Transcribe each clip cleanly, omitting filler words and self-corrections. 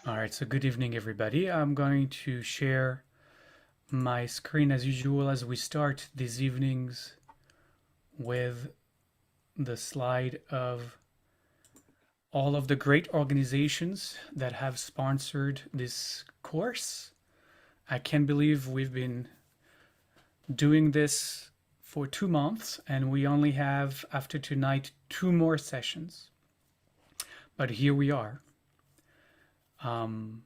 All right, so good evening, everybody. I'm going to share my screen as usual as we start these evenings with the slide of all of the great organizations that have sponsored this course. I can't believe we've been doing this for 2 months and we only have, after tonight, two more sessions. But here we are. Um,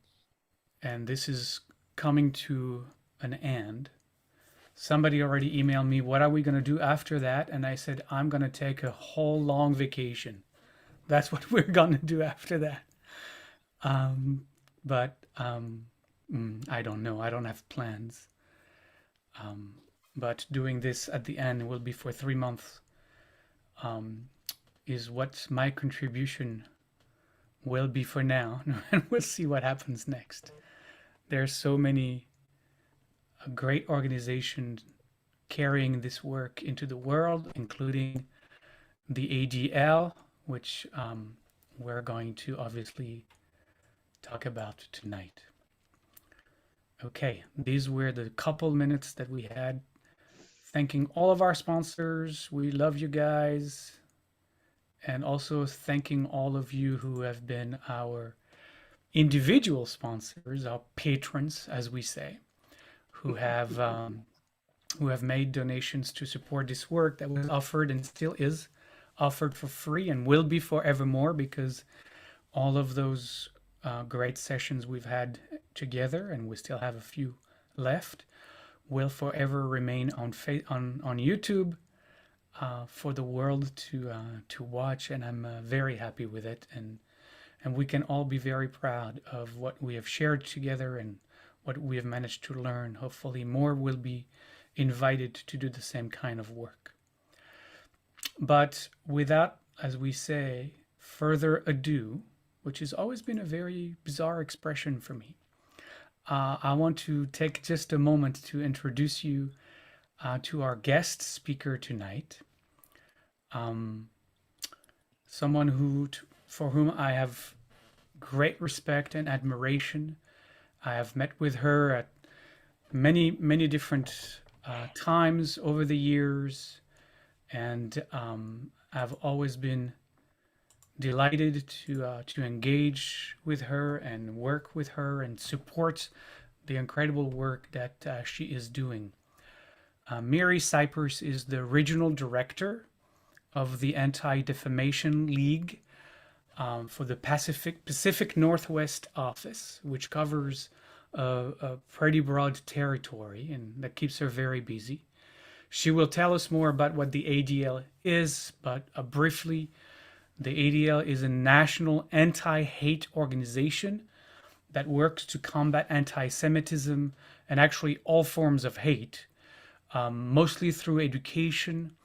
and this is coming to an end. Somebody already emailed me, what are we going to do after that? And I said, I'm going to take a whole long vacation. That's what we're going to do after that. But I don't know. I don't have plans. Um, but doing this at the end will be for 3 months, um, is what my contribution will be for now. And we'll see what happens next. There's so many great organizations carrying this work into the world, including the ADL, which we're going to obviously talk about tonight. Okay, these were the couple minutes that we had. Thanking all of our sponsors. We love you guys. And also thanking all of you who have been our individual sponsors, our patrons, as we say, who have made donations to support this work that was offered and still is offered for free and will be forevermore, because all of those great sessions we've had together, and we still have a few left, will forever remain on YouTube for the world to watch, and I'm very happy with it, and we can all be very proud of what we have shared together and what we have managed to learn. Hopefully more will be invited to do the same kind of work. But without, as we say, further ado, which has always been a very bizarre expression for me, I want to take just a moment to introduce you to our guest speaker tonight. Someone for whom I have great respect and admiration. I have met with her at many, many different times over the years, and I've always been delighted to engage with her and work with her and support the incredible work that she is doing. Mary Cypers is the regional director of the Anti-Defamation League for the Pacific Northwest office, which covers a pretty broad territory, and that keeps her very busy. She will tell us more about what the ADL is, but briefly, the ADL is a national anti-hate organization that works to combat anti-Semitism and actually all forms of hate, mostly through education,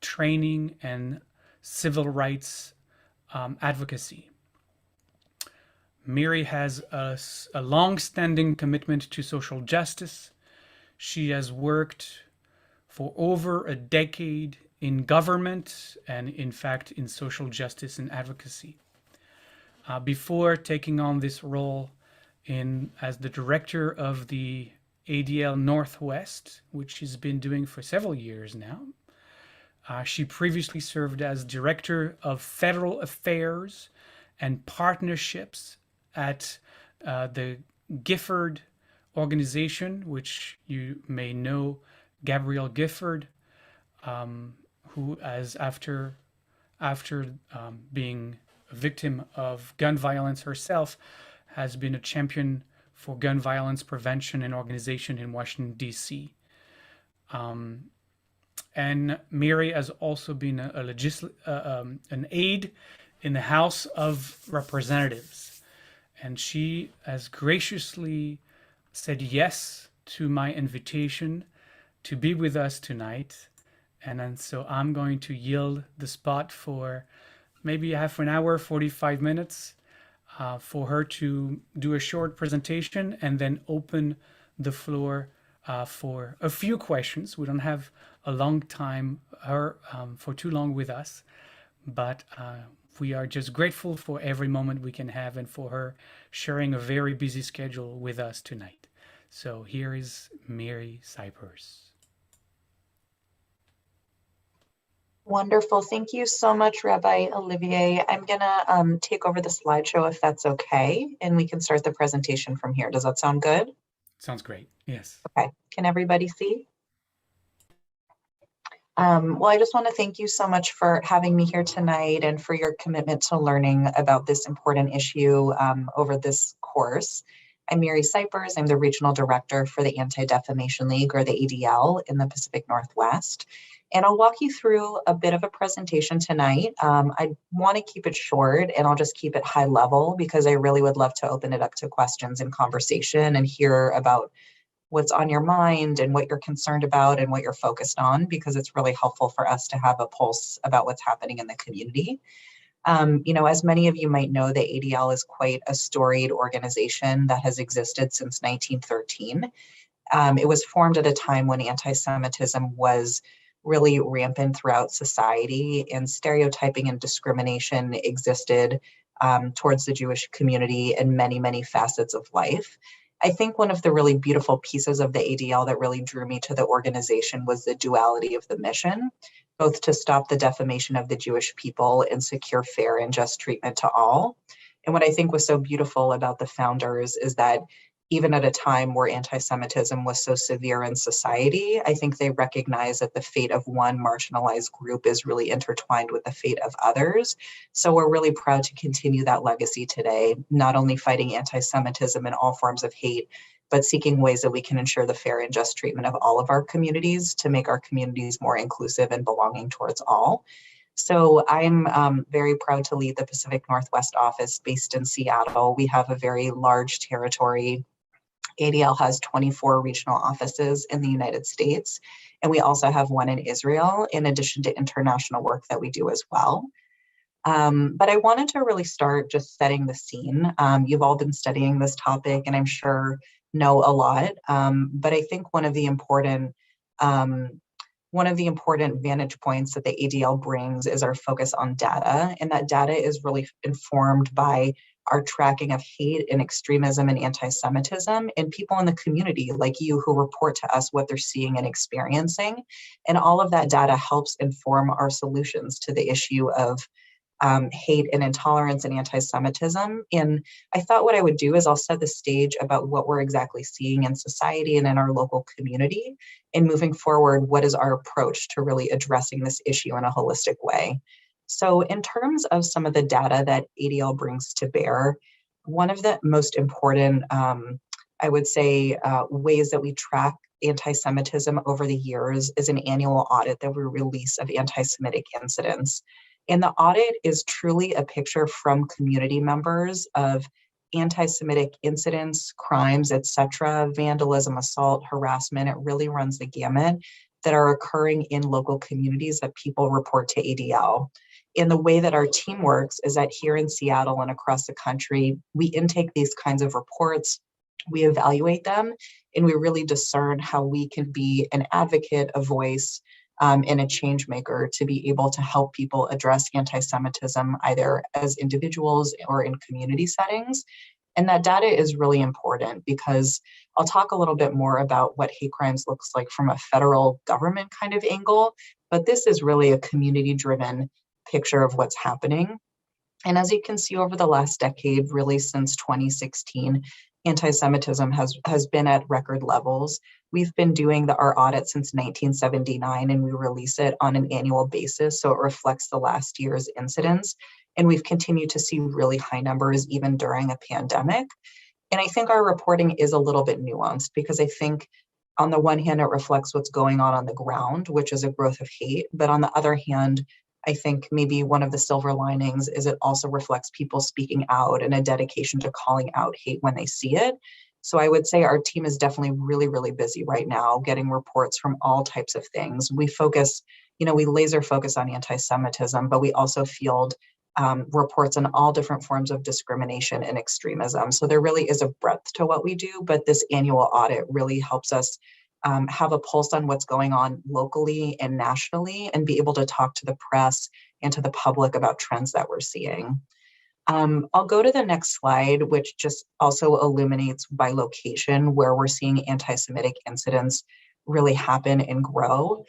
training, and civil rights advocacy. Miri has a long-standing commitment to social justice. She has worked for over a decade in government and, in fact, in social justice and advocacy. Before taking on this role as the director of the ADL Northwest, which she's been doing for several years now, she previously served as Director of Federal Affairs and Partnerships at the Gifford organization, which you may know Gabrielle Gifford, who, after being a victim of gun violence herself, has been a champion for gun violence prevention and organization in Washington, D.C. And Mary has also been an aide in the House of Representatives. And she has graciously said yes to my invitation to be with us tonight. And so I'm going to yield the spot for maybe half an hour, 45 minutes, for her to do a short presentation and then open the floor for a few questions. We don't have a long time for too long with us, but we are just grateful for every moment we can have and for her sharing a very busy schedule with us tonight. So here is Mary Cypers. Wonderful. Thank you so much, Rabbi Olivier. I'm going to take over the slideshow if that's okay, and we can start the presentation from here. Does that sound good? Sounds great. Yes. Okay. Can everybody see? Well, I just want to thank you so much for having me here tonight and for your commitment to learning about this important issue over this course. I'm Mary Cypers. I'm the Regional Director for the Anti-Defamation League, or the ADL, in the Pacific Northwest. And I'll walk you through a bit of a presentation tonight. I want to keep it short, and I'll just keep it high level because I really would love to open it up to questions and conversation and hear about what's on your mind and what you're concerned about and what you're focused on, because it's really helpful for us to have a pulse about what's happening in the community. As many of you might know, the ADL is quite a storied organization that has existed since 1913. It was formed at a time when anti-Semitism was really rampant throughout society, and stereotyping and discrimination existed towards the Jewish community in many, many facets of life. I think one of the really beautiful pieces of the ADL that really drew me to the organization was the duality of the mission, both to stop the defamation of the Jewish people and secure fair and just treatment to all. And what I think was so beautiful about the founders is that even at a time where anti-Semitism was so severe in society, I think they recognize that the fate of one marginalized group is really intertwined with the fate of others. So we're really proud to continue that legacy today, not only fighting anti-Semitism and all forms of hate, but seeking ways that we can ensure the fair and just treatment of all of our communities to make our communities more inclusive and belonging towards all. So I'm very proud to lead the Pacific Northwest office based in Seattle. We have a very large territory. ADL has 24 regional offices in the United States, and we also have one in Israel, in addition to international work that we do as well. But I wanted to really start just setting the scene. You've all been studying this topic, and I'm sure know a lot. But I think one of the important vantage points that the ADL brings is our focus on data, and that data is really informed by our tracking of hate and extremism and anti-Semitism and people in the community like you who report to us what they're seeing and experiencing. And all of that data helps inform our solutions to the issue of hate and intolerance and anti-Semitism. And I thought what I would do is I'll set the stage about what we're exactly seeing in society and in our local community. And moving forward, what is our approach to really addressing this issue in a holistic way? So in terms of some of the data that ADL brings to bear, one of the most important, I would say, ways that we track anti-Semitism over the years is an annual audit that we release of anti-Semitic incidents. And the audit is truly a picture from community members of anti-Semitic incidents, crimes, etc., vandalism, assault, harassment. It really runs the gamut that are occurring in local communities that people report to ADL. And the way that our team works is that here in Seattle and across the country, we intake these kinds of reports, we evaluate them, and we really discern how we can be an advocate, a voice, and a change maker to be able to help people address anti-Semitism either as individuals or in community settings. And that data is really important because I'll talk a little bit more about what hate crimes looks like from a federal government kind of angle, but this is really a community-driven picture of what's happening. And as you can see over the last decade, really since 2016, anti-Semitism has been at record levels. We've been doing our audit since 1979, and we release it on an annual basis, so it reflects the last year's incidents. And we've continued to see really high numbers even during a pandemic. And I think our reporting is a little bit nuanced because I think on the one hand, it reflects what's going on the ground, which is a growth of hate. But on the other hand, I think maybe one of the silver linings is it also reflects people speaking out and a dedication to calling out hate when they see it. So I would say our team is definitely really, really busy right now getting reports from all types of things. We focus, we laser focus on anti-Semitism, but we also field reports on all different forms of discrimination and extremism. So there really is a breadth to what we do, but this annual audit really helps us have a pulse on what's going on locally and nationally and be able to talk to the press and to the public about trends that we're seeing. I'll go to the next slide, which just also illuminates by location where we're seeing anti-Semitic incidents really happen and grow.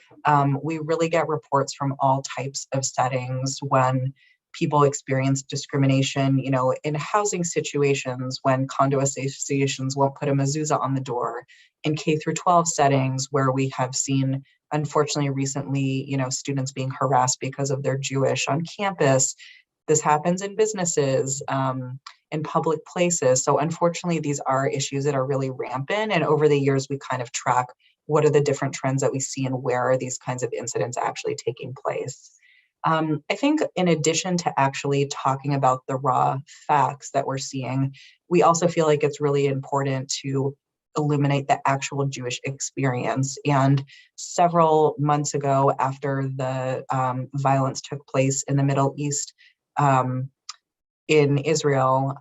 We really get reports from all types of settings when people experience discrimination, in housing situations, when condo associations won't put a mezuzah on the door, in K through 12 settings where we have seen, unfortunately, recently, students being harassed because of their Jewish on campus. This happens in businesses, in public places. So unfortunately, these are issues that are really rampant. And over the years, we kind of track what are the different trends that we see and where are these kinds of incidents actually taking place. I think in addition to actually talking about the raw facts that we're seeing, we also feel like it's really important to illuminate the actual Jewish experience. And several months ago, after the violence took place in the Middle East, in Israel,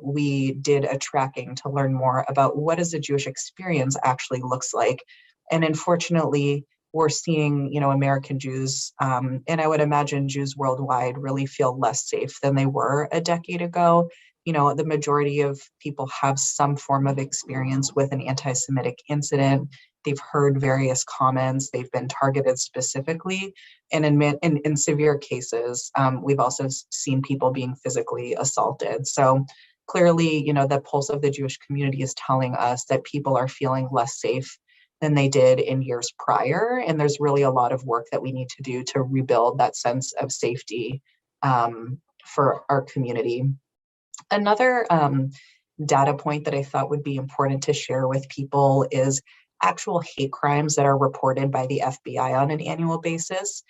we did a tracking to learn more about what does the Jewish experience actually looks like. And unfortunately, we're seeing, American Jews, and I would imagine Jews worldwide really feel less safe than they were a decade ago. The majority of people have some form of experience with an anti-Semitic incident. They've heard various comments. They've been targeted specifically. And in severe cases, we've also seen people being physically assaulted. So clearly, the pulse of the Jewish community is telling us that people are feeling less safe than they did in years prior. And there's really a lot of work that we need to do to rebuild that sense of safety for our community. Another data point that I thought would be important to share with people is actual hate crimes that are reported by the FBI on an annual basis.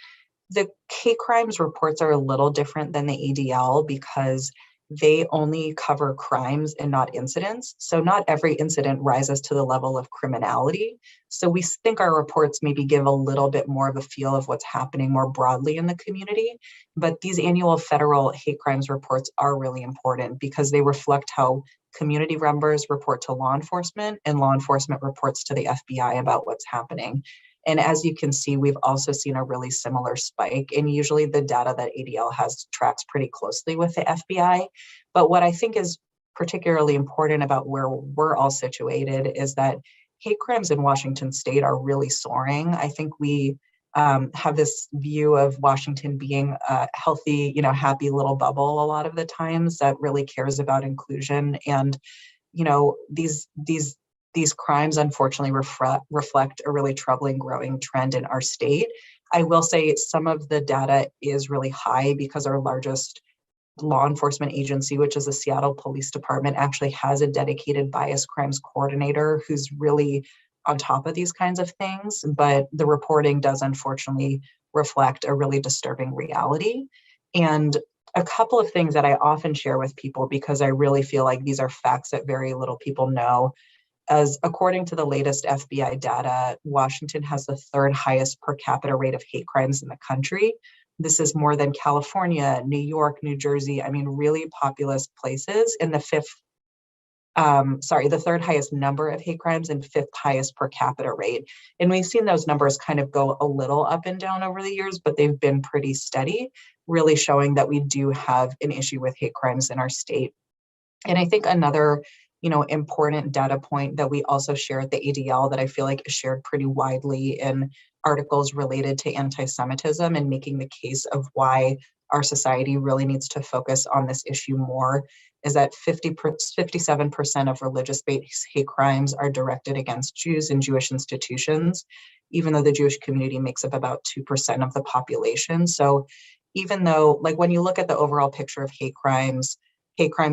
The hate crimes reports are a little different than the ADL because they only cover crimes and not incidents. So not every incident rises to the level of criminality. So we think our reports maybe give a little bit more of a feel of what's happening more broadly in the community. But these annual federal hate crimes reports are really important because they reflect how community members report to law enforcement and law enforcement reports to the FBI about what's happening. And as you can see, we've also seen a really similar spike. And usually the data that ADL has tracks pretty closely with the FBI. But what I think is particularly important about where we're all situated is that hate crimes in Washington state are really soaring. I think we have this view of Washington being a healthy, happy little bubble a lot of the times that really cares about inclusion. And, these crimes unfortunately reflect a really troubling growing trend in our state. I will say some of the data is really high because our largest law enforcement agency, which is the Seattle Police Department, actually has a dedicated bias crimes coordinator who's really on top of these kinds of things. But the reporting does unfortunately reflect a really disturbing reality. And a couple of things that I often share with people because I really feel like these are facts that very little people know. As according to the latest FBI data, Washington has the third highest per capita rate of hate crimes in the country. This is more than California, New York, New Jersey, really populous places, and the third highest number of hate crimes and fifth highest per capita rate. And we've seen those numbers kind of go a little up and down over the years, but they've been pretty steady, really showing that we do have an issue with hate crimes in our state. And I think another important data point that we also share at the ADL that I feel like is shared pretty widely in articles related to anti-Semitism and making the case of why our society really needs to focus on this issue more is that 57% of religious-based hate crimes are directed against Jews and Jewish institutions, even though the Jewish community makes up about 2% of the population. So even though, when you look at the overall picture of hate crimes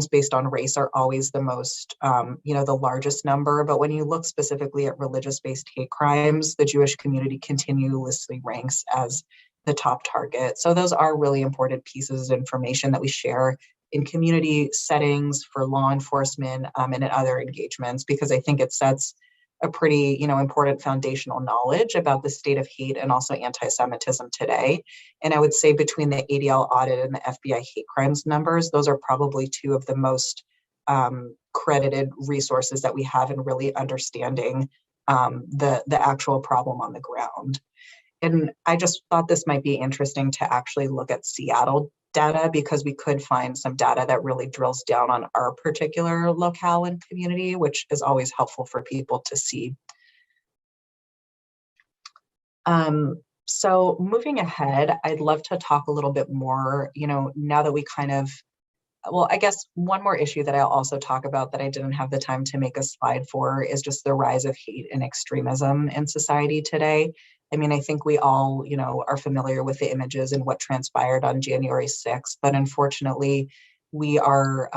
based on race are always the most, the largest number. But when you look specifically at religious-based hate crimes, the Jewish community continuously ranks as the top target. So those are really important pieces of information that we share in community settings for law enforcement and in other engagements, because I think it sets a pretty, important foundational knowledge about the state of hate and also anti-Semitism today. And I would say between the ADL audit and the FBI hate crimes numbers, those are probably two of the most credited resources that we have in really understanding the actual problem on the ground. And I just thought this might be interesting to actually look at Seattle data because we could find some data that really drills down on our particular locale and community, which is always helpful for people to see. So moving ahead, I'd love to talk a little bit more, now that we kind of, well, I guess one more issue that I'll also talk about that I didn't have the time to make a slide for is just the rise of hate and extremism in society today. I mean, I think we all, are familiar with the images and what transpired on January 6th, but unfortunately, we are,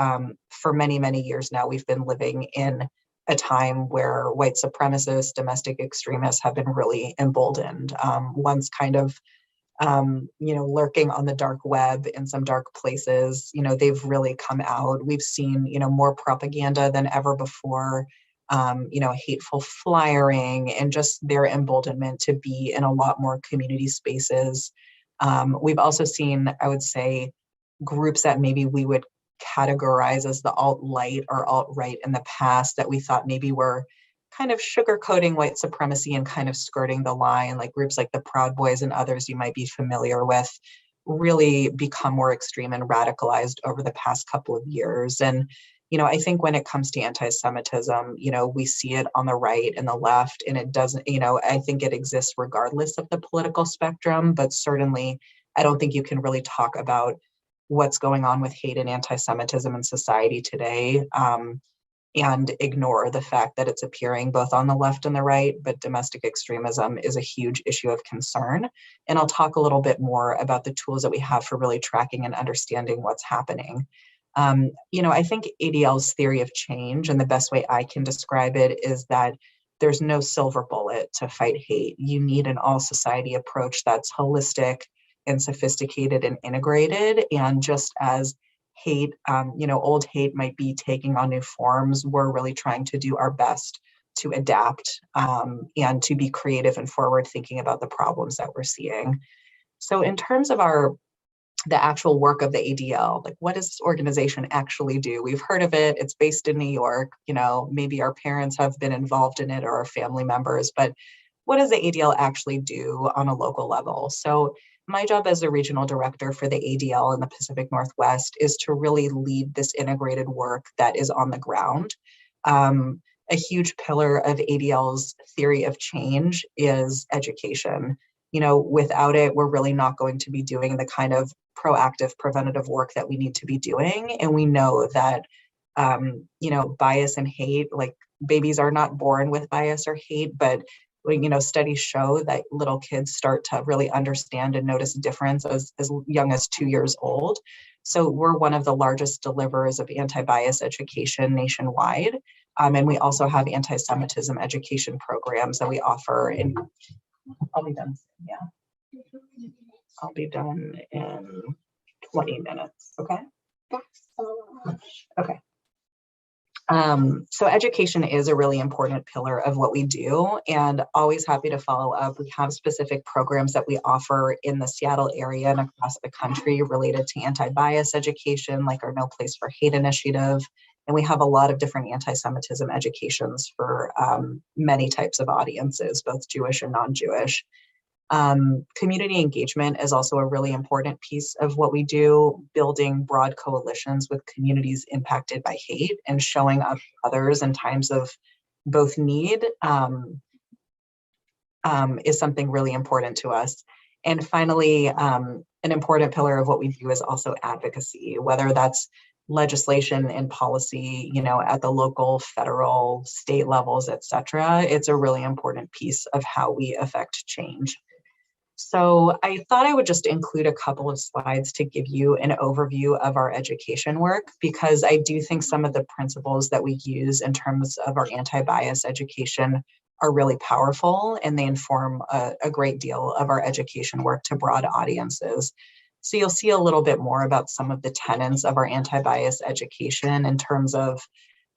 for many, many years now, we've been living in a time where white supremacists, domestic extremists have been really emboldened. Once kind of lurking on the dark web in some dark places, they've really come out. We've seen, more propaganda than ever before, hateful flyering and just their emboldenment to be in a lot more community spaces. We've also seen, I would say, groups that maybe we would categorize as the alt-light or alt-right in the past that we thought maybe were kind of sugarcoating white supremacy and kind of skirting the line, like groups like the Proud Boys and others you might be familiar with, really become more extreme and radicalized over the past couple of years. And, I think when it comes to anti-Semitism, we see it on the right and the left, and it doesn't, I think it exists regardless of the political spectrum, but certainly I don't think you can really talk about what's going on with hate and anti-Semitism in society today and ignore the fact that it's appearing both on the left and the right, but domestic extremism is a huge issue of concern. And I'll talk a little bit more about the tools that we have for really tracking and understanding what's happening. I think ADL's theory of change, and the best way I can describe it is that there's no silver bullet to fight hate. You need an all society approach that's holistic and sophisticated and integrated. And just as hate, old hate might be taking on new forms, we're really trying to do our best to adapt and to be creative and forward thinking about the problems that we're seeing. So in terms of the actual work of the ADL, like what does this organization actually do? We've heard of it, it's based in New York, maybe our parents have been involved in it or our family members, but what does the ADL actually do on a local level? So my job as a regional director for the ADL in the Pacific Northwest is to really lead this integrated work that is on the ground. A huge pillar of ADL's theory of change is education. Without it, we're really not going to be doing the kind of proactive preventative work that we need to be doing. And we know that, bias and hate, like babies are not born with bias or hate, but studies show that little kids start to really understand and notice a difference as young as 2 years old. So we're one of the largest deliverers of anti-bias education nationwide. And we also have anti-Semitism education programs that we offer. And I'll be done soon, yeah. I'll be done in 20 minutes, okay? Okay. So education is a really important pillar of what we do, and always happy to follow up. We have specific programs that we offer in the Seattle area and across the country related to anti-bias education, like our No Place for Hate initiative. And we have a lot of different anti-Semitism educations for many types of audiences, both Jewish and non-Jewish. Community engagement is also a really important piece of what we do, building broad coalitions with communities impacted by hate and showing up for others in times of both need is something really important to us. And finally, an important pillar of what we do is also advocacy, whether that's legislation and policy, at the local, federal, state levels, et cetera. It's a really important piece of how we affect change. So I thought I would just include a couple of slides to give you an overview of our education work, because I do think some of the principles that we use in terms of our anti-bias education are really powerful, and they inform a great deal of our education work to broad audiences. So you'll see a little bit more about some of the tenets of our anti-bias education in terms of,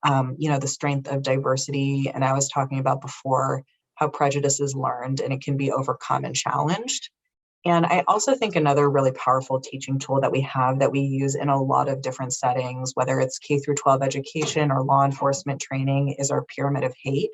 the strength of diversity. And I was talking about before how prejudice is learned and it can be overcome and challenged. And I also think another really powerful teaching tool that we have that we use in a lot of different settings, whether it's K through 12 education or law enforcement training, is our pyramid of hate.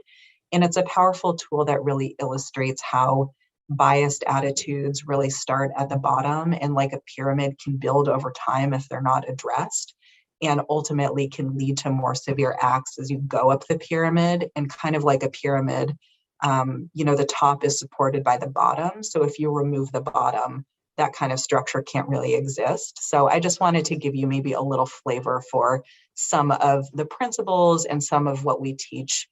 And it's a powerful tool that really illustrates how biased attitudes really start at the bottom, and like a pyramid can build over time if they're not addressed, and ultimately can lead to more severe acts as you go up the pyramid. And kind of like a pyramid, the top is supported by the bottom. So if you remove the bottom, that kind of structure can't really exist. So I just wanted to give you maybe a little flavor for some of the principles and some of what we teach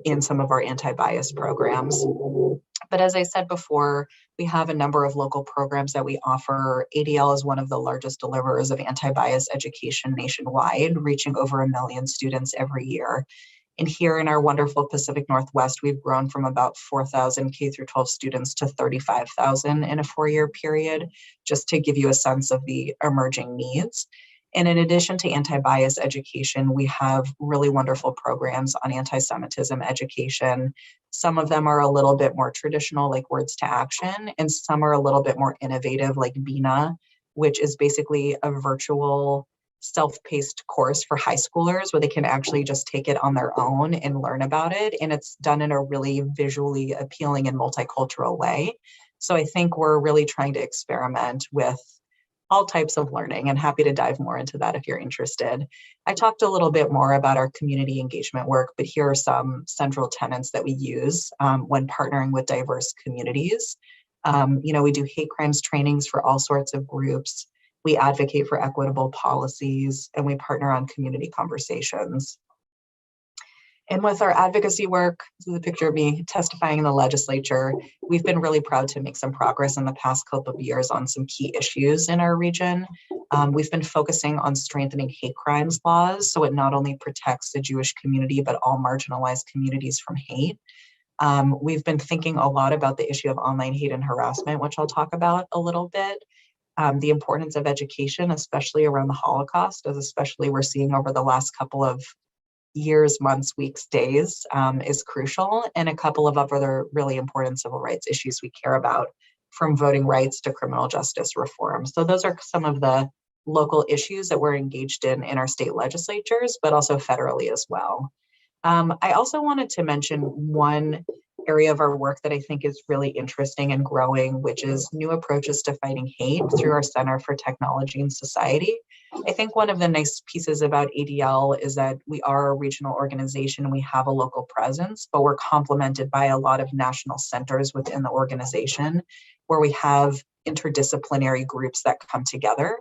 in some of our anti-bias programs. But as I said before, we have a number of local programs that we offer. ADL is one of the largest deliverers of anti-bias education nationwide, reaching over 1 million students every year. And here in our wonderful Pacific Northwest, we've grown from about 4,000 K through 12 students to 35,000 in a 4-year period, just to give you a sense of the emerging needs. And in addition to anti-bias education, we have really wonderful programs on anti-Semitism education. Some of them are a little bit more traditional, like Words to Action, and some are a little bit more innovative, like BINA, which is basically a virtual self-paced course for high schoolers where they can actually just take it on their own and learn about it. And it's done in a really visually appealing and multicultural way. So I think we're really trying to experiment with all types of learning, and happy to dive more into that if you're interested. I talked a little bit more about our community engagement work, but here are some central tenets that we use when partnering with diverse communities. We do hate crimes trainings for all sorts of groups. We advocate for equitable policies, and we partner on community conversations. And with our advocacy work, this is a picture of me testifying in the legislature. We've been really proud to make some progress in the past couple of years on some key issues in our region. We've been focusing on strengthening hate crimes laws, so it not only protects the Jewish community, but all marginalized communities from hate. We've been thinking a lot about the issue of online hate and harassment, which I'll talk about a little bit. The importance of education, especially around the Holocaust, as especially we're seeing over the last couple of years, months, weeks, days, is crucial, and a couple of other really important civil rights issues we care about, from voting rights to criminal justice reform. So those are some of the local issues that we're engaged in our state legislatures, but also federally as well. I also wanted to mention one area of our work that I think is really interesting and growing, which is new approaches to fighting hate through our Center for Technology and Society. I think one of the nice pieces about ADL is that we are a regional organization and we have a local presence, but we're complemented by a lot of national centers within the organization where we have interdisciplinary groups that come together.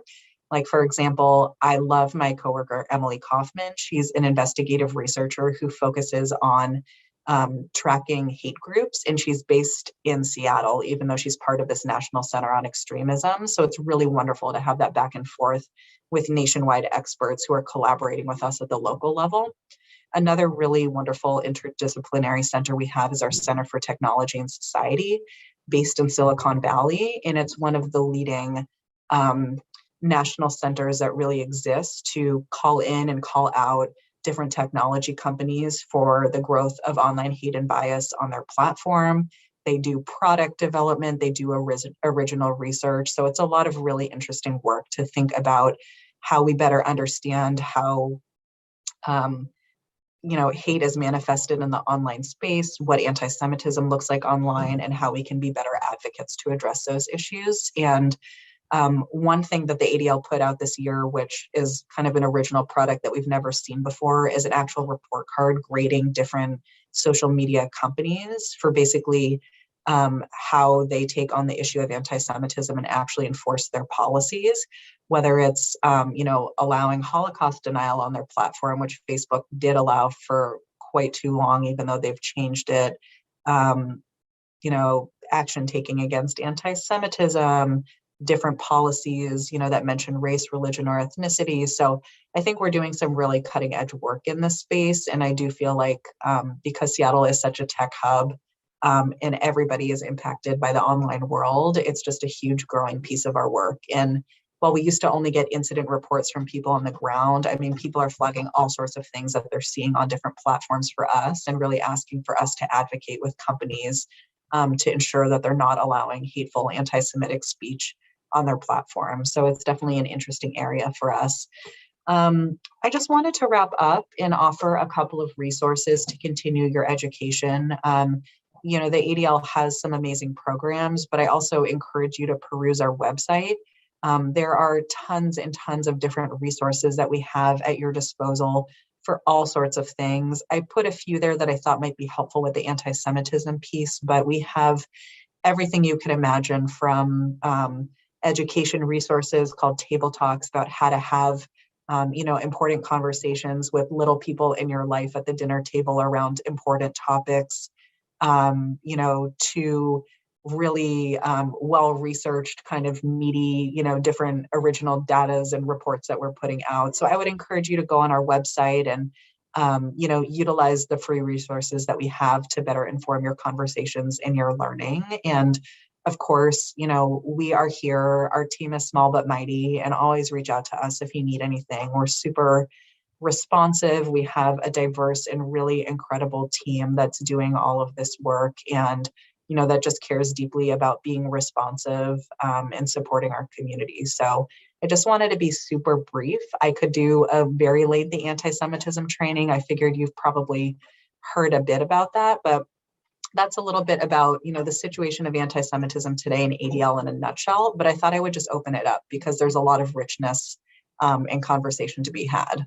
Like, for example, I love my coworker, Emily Kaufman. She's an investigative researcher who focuses on tracking hate groups, and she's based in Seattle, even though she's part of this National Center on Extremism. So it's really wonderful to have that back and forth with nationwide experts who are collaborating with us at the local level. Another really wonderful interdisciplinary center we have is our Center for Technology and Society, based in Silicon Valley, and it's one of the leading national centers that really exist to call in and call out different technology companies for the growth of online hate and bias on their platform. They do product development, they do original research. So it's a lot of really interesting work to think about how we better understand how hate is manifested in the online space, what anti-Semitism looks like online, and how we can be better advocates to address those issues. And one thing that the ADL put out this year, which is kind of an original product that we've never seen before, is an actual report card grading different social media companies for basically how they take on the issue of anti-Semitism and actually enforce their policies, whether it's allowing Holocaust denial on their platform, which Facebook did allow for quite too long, even though they've changed it, action taking against anti-Semitism, different policies, that mention race, religion, or ethnicity. So I think we're doing some really cutting edge work in this space. And I do feel like because Seattle is such a tech hub and everybody is impacted by the online world, it's just a huge growing piece of our work. And while we used to only get incident reports from people on the ground, I mean, people are flagging all sorts of things that they're seeing on different platforms for us and really asking for us to advocate with companies to ensure that they're not allowing hateful anti-Semitic speech on their platform. So it's definitely an interesting area for us. I just wanted to wrap up and offer a couple of resources to continue your education. you know, the ADL has some amazing programs, but I also encourage you to peruse our website. There are tons and tons of different resources that we have at your disposal for all sorts of things. I put a few there that I thought might be helpful with the anti-Semitism piece, but we have everything you can imagine from education resources called Table Talks about how to have you know, important conversations with little people in your life at the dinner table around important topics, you know, to really well-researched kind of meaty, you know, different original datas and reports that we're putting out. So I would encourage you to go on our website and, you know, utilize the free resources that we have to better inform your conversations and your learning. And of course, you know, we are here. Our team is small but mighty, and always reach out to us if you need anything. We're super responsive. We have a diverse and really incredible team that's doing all of this work, and you know, that just cares deeply about being responsive and supporting our community. So I just wanted to be super brief. I could do a very lengthy anti-Semitism training. I figured you've probably heard a bit about that, but that's a little bit about, you know, the situation of anti-Semitism today in ADL in a nutshell. But I thought I would just open it up because there's a lot of richness and conversation to be had.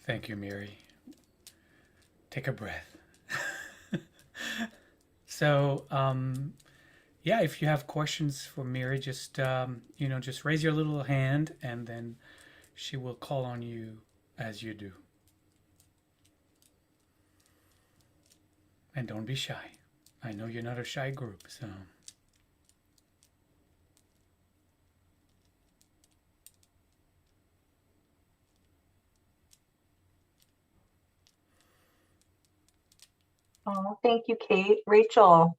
Thank you, Mary. Take a breath. So, yeah, if you have questions for Mary, just you know, just raise your little hand, and then she will call on you as you do. And don't be shy. I know you're not a shy group, so. Oh, thank you, Kate. Rachel,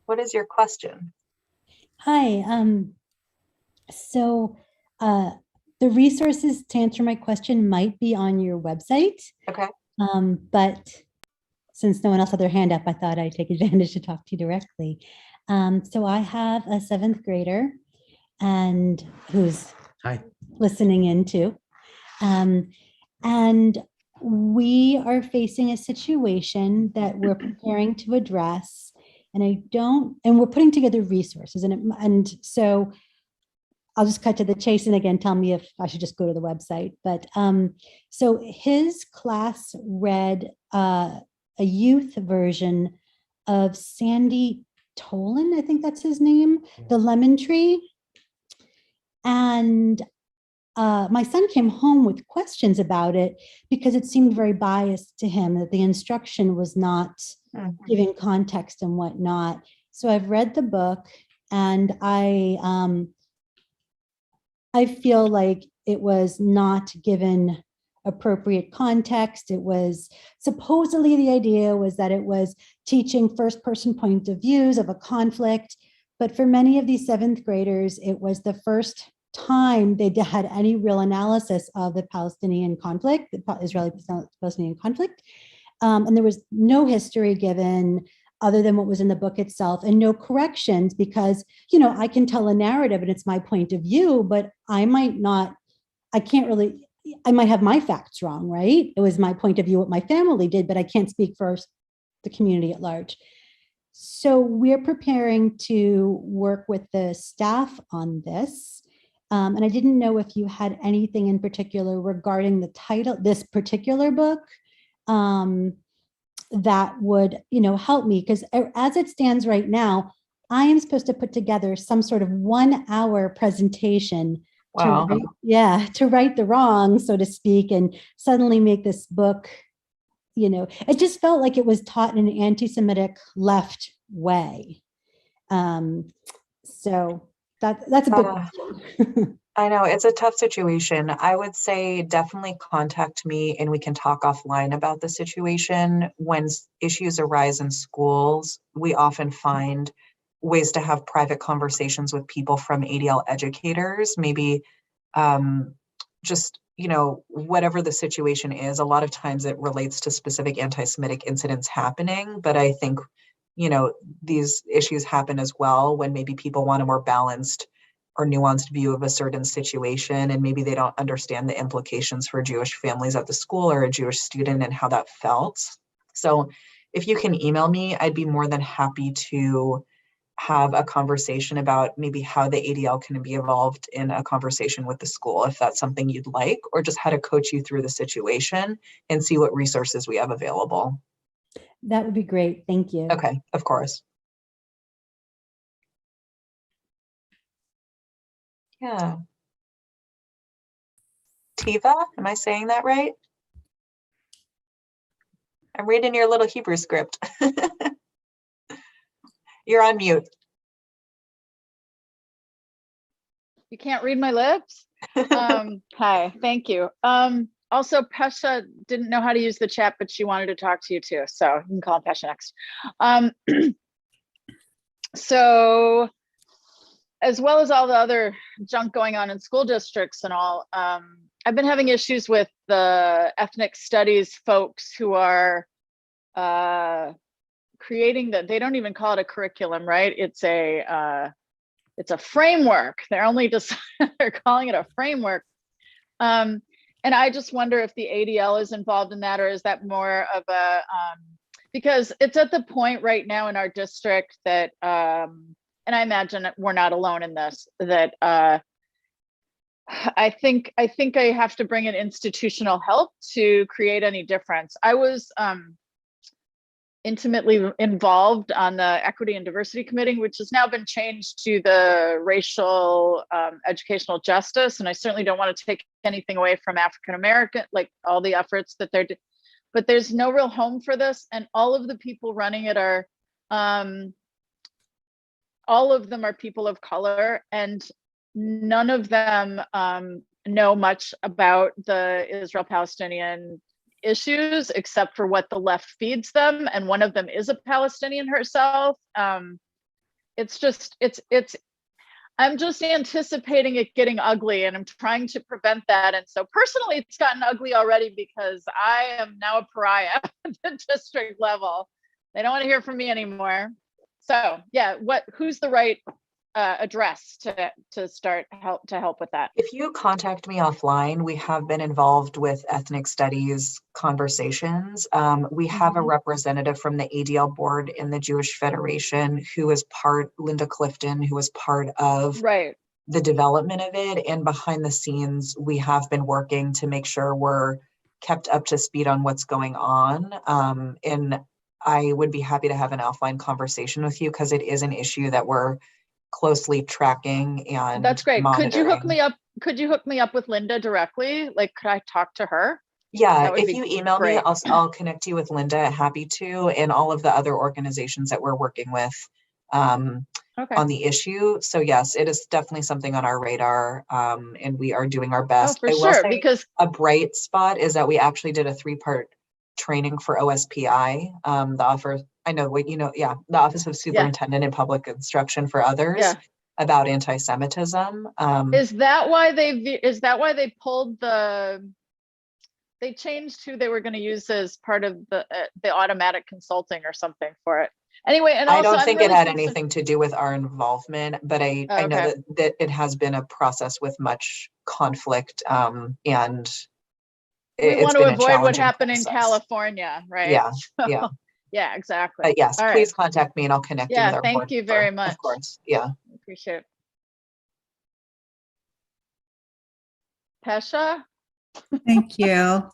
what is your question? Hi. So the resources to answer my question might be on your website. Okay. But since no one else had their hand up, I thought I'd take advantage to talk to you directly. So I have a 7th grader and who's listening in too. And we are facing a situation that we're preparing to address. And we're putting together resources, and so I'll just cut to the chase, and again, tell me if I should just go to the website. But so his class read a youth version of Sandy Tolan, I think that's his name, The Lemon Tree. And my son came home with questions about it because it seemed very biased to him, that the instruction was not giving context and whatnot. So I've read the book, and I feel like it was not given appropriate context. It was supposedly, the idea was that it was teaching first-person point of views of a conflict, but for many of these 7th graders, it was the first time they had any real analysis of the Palestinian conflict, the Israeli-Palestinian conflict. And there was no history given other than what was in the book itself, and no corrections, because, you know, I can tell a narrative and it's my point of view, but I might have my facts wrong, right? It was my point of view, what my family did, but I can't speak for the community at large. So we're preparing to work with the staff on this. And I didn't know if you had anything in particular regarding the title, this particular book, that would, you know, help me, because as it stands right now, I am supposed to put together some sort of 1-hour presentation. Wow. To right the wrong, so to speak, and suddenly make this book, you know, it just felt like it was taught in an anti-Semitic left way. So that's a big question. I know it's a tough situation. I would say definitely contact me and we can talk offline about the situation. When issues arise in schools, we often find ways to have private conversations with people from ADL educators, maybe just, you know, whatever the situation is. A lot of times it relates to specific anti-Semitic incidents happening, but I think, you know, these issues happen as well when maybe people want a more balanced or nuanced view of a certain situation, and maybe they don't understand the implications for Jewish families at the school or a Jewish student and how that felt. So if you can email me, I'd be more than happy to have a conversation about maybe how the ADL can be involved in a conversation with the school, if that's something you'd like, or just how to coach you through the situation and see what resources we have available. That would be great. Thank you. Okay, of course. Yeah. Tiva, am I saying that right? I'm reading your little Hebrew script. You're on mute. You can't read my lips? Hi, thank you. Also, Pesha didn't know how to use the chat, but she wanted to talk to you too. So you can call Pesha next. So as well as all the other junk going on in school districts and all, I've been having issues with the ethnic studies folks who are creating that. They don't even call it a curriculum, right? It's a framework. They're only just, they're calling it a framework. And I just wonder if the ADL is involved in that, or is that more of a, because it's at the point right now in our district that, and I imagine we're not alone in this, that I think I have to bring in institutional help to create any difference. I was intimately involved on the Equity and Diversity Committee, which has now been changed to the Racial Educational Justice. And I certainly don't want to take anything away from African American, like all the efforts that they're doing, but there's no real home for this. And all of the people running it are, all of them are people of color, and none of them know much about the Israel-Palestinian issues except for what the left feeds them, and one of them is a Palestinian herself. It's just, I'm just anticipating it getting ugly, and I'm trying to prevent that. And so personally, it's gotten ugly already because I am now a pariah at the district level. They don't want to hear from me anymore. So yeah, who's the right address to start to help with that? If you contact me offline, we have been involved with ethnic studies conversations. We have a representative from the ADL board in the Jewish Federation who is Linda Clifton, who was part of the development of it. And behind the scenes, we have been working to make sure we're kept up to speed on what's going on. And I would be happy to have an offline conversation with you because it is an issue that we're closely tracking and that's great. monitoring. Could you hook me up with Linda directly? Like, could I talk to her? Yeah, if you email me, I'll connect you with Linda. Happy to, and all of the other organizations that we're working with on the issue. So yes, it is definitely something on our radar, and we are doing our best. Oh, for sure, because a bright spot is that we actually did a 3-part training for OSPI, the Office of Superintendent in Public Instruction for Others, about anti-Semitism. Is that why they pulled they changed who they were going to use as part of the automatic consulting or something for it? Anyway, and also, I don't think it had anything to do with our involvement, but I know that it has been a process with much conflict, and we want to avoid what happened in California, right? Yeah, so, yeah. Yeah, exactly. But yes, please contact me and I'll connect you with our board. Thank you very much. Of course, yeah. Appreciate it. Pesha? Thank you.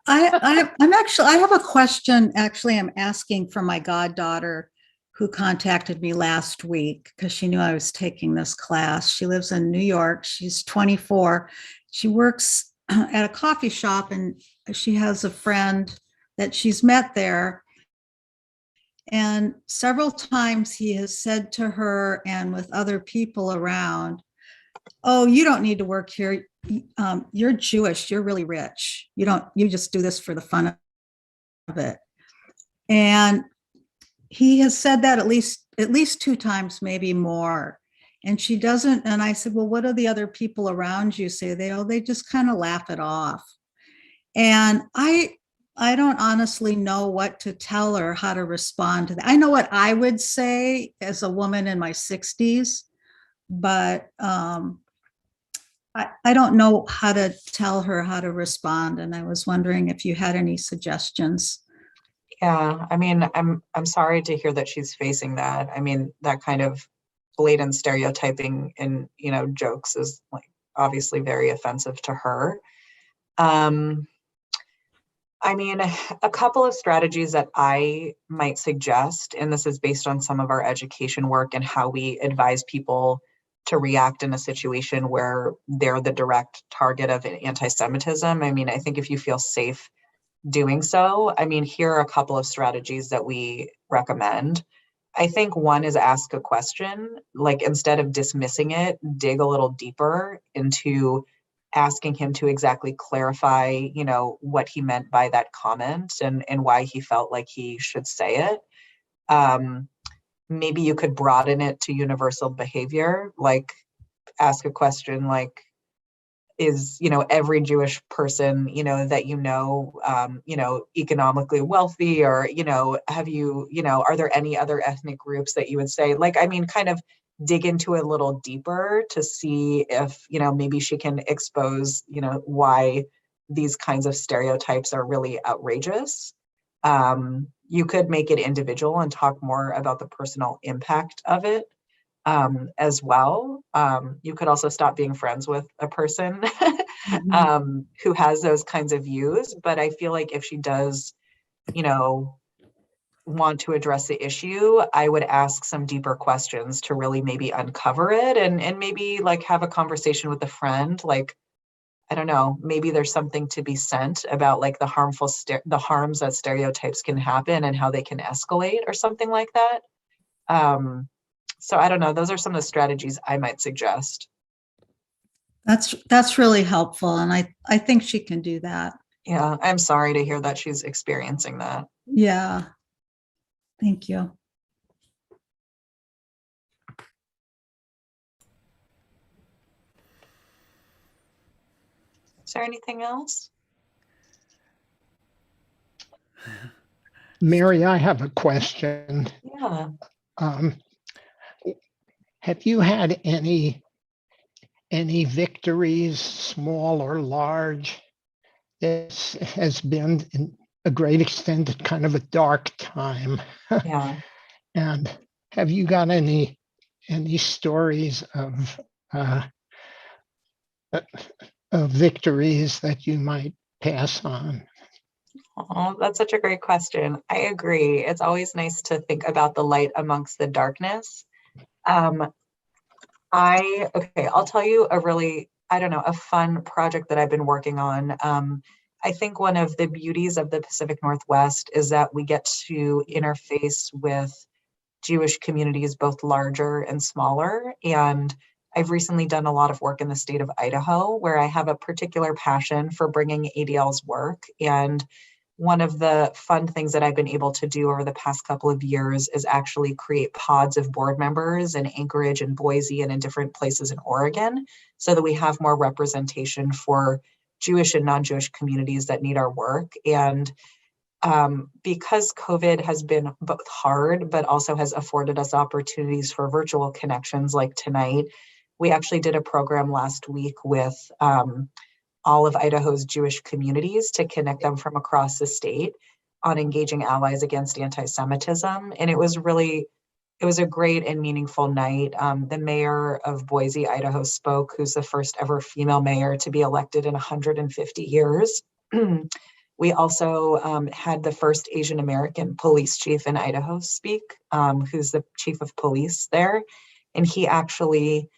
I have a question. Actually, I'm asking for my goddaughter who contacted me last week because she knew I was taking this class. She lives in New York. She's 24. She works at a coffee shop, and she has a friend that she's met there. And several times he has said to her and with other people around, "Oh, you don't need to work here. You're Jewish. You're really rich. You just do this for the fun of it." And he has said that at least 2 times, maybe more. And she doesn't. And I said, "Well, what do the other people around you say?" They just kind of laugh it off. And I don't honestly know what to tell her, how to respond to that. I know what I would say as a woman in my 60s, but I don't know how to tell her how to respond. And I was wondering if you had any suggestions. Yeah, I mean, I'm sorry to hear that she's facing that. I mean, that kind of blatant stereotyping in, jokes is like obviously very offensive to her. I mean, a couple of strategies that I might suggest, and this is based on some of our education work and how we advise people to react in a situation where they're the direct target of anti-Semitism. I mean, I think if you feel safe doing so, I mean, here are a couple of strategies that we recommend. I think one is ask a question, like instead of dismissing it, dig a little deeper into asking him to exactly clarify, what he meant by that comment and why he felt like he should say it. Maybe you could broaden it to universal behavior, like ask a question like, is, every Jewish person, that economically wealthy, or, have you, are there any other ethnic groups that you would say, like, I mean, kind of dig into it a little deeper to see if, maybe she can expose, why these kinds of stereotypes are really outrageous. You could make it individual and talk more about the personal impact of it. As well. You could also stop being friends with a person who has those kinds of views. But I feel like if she does, want to address the issue, I would ask some deeper questions to really maybe uncover it and maybe like have a conversation with a friend. Like, I don't know, maybe there's something to be sent about like the harms that stereotypes can happen and how they can escalate or something like that. So I don't know, those are some of the strategies I might suggest. That's really helpful. And I think she can do that. Yeah, I'm sorry to hear that she's experiencing that. Yeah. Thank you. Is there anything else? Mary, I have a question. Yeah. Have you had any victories, small or large? This has been, in a great extent, kind of a dark time. Yeah. And have you got any stories of victories that you might pass on? Oh, that's such a great question. I agree. It's always nice to think about the light amongst the darkness. I'll tell you a really, a fun project that I've been working on. I think one of the beauties of the Pacific Northwest is that we get to interface with Jewish communities, both larger and smaller. And I've recently done a lot of work in the state of Idaho, where I have a particular passion for bringing ADL's work. And one of the fun things that I've been able to do over the past couple of years is actually create pods of board members in Anchorage and Boise and in different places in Oregon, so that we have more representation for Jewish and non-Jewish communities that need our work. And because COVID has been both hard, but also has afforded us opportunities for virtual connections like tonight, we actually did a program last week with all of Idaho's Jewish communities to connect them from across the state on engaging allies against anti-Semitism. And it was a great and meaningful night. The mayor of Boise, Idaho spoke, who's the first ever female mayor to be elected in 150 years. We also had the first Asian American police chief in Idaho speak, who's the chief of police there. And he actually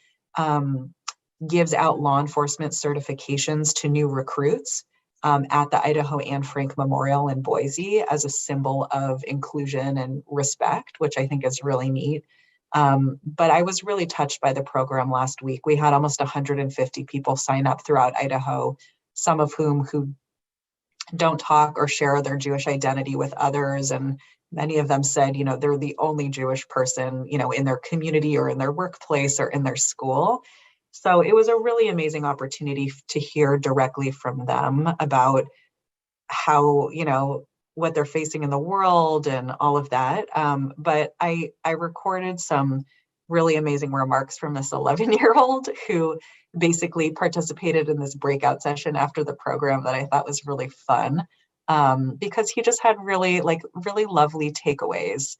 gives out law enforcement certifications to new recruits at the Idaho Anne Frank Memorial in Boise as a symbol of inclusion and respect, which I think is really neat. But I was really touched by the program last week. We had almost 150 people sign up throughout Idaho, some of whom who don't talk or share their Jewish identity with others. And many of them said, they're the only Jewish person, in their community or in their workplace or in their school. So it was a really amazing opportunity to hear directly from them about how, what they're facing in the world and all of that. But I recorded some really amazing remarks from this 11-year-old who basically participated in this breakout session after the program that I thought was really fun, because he just had really lovely takeaways.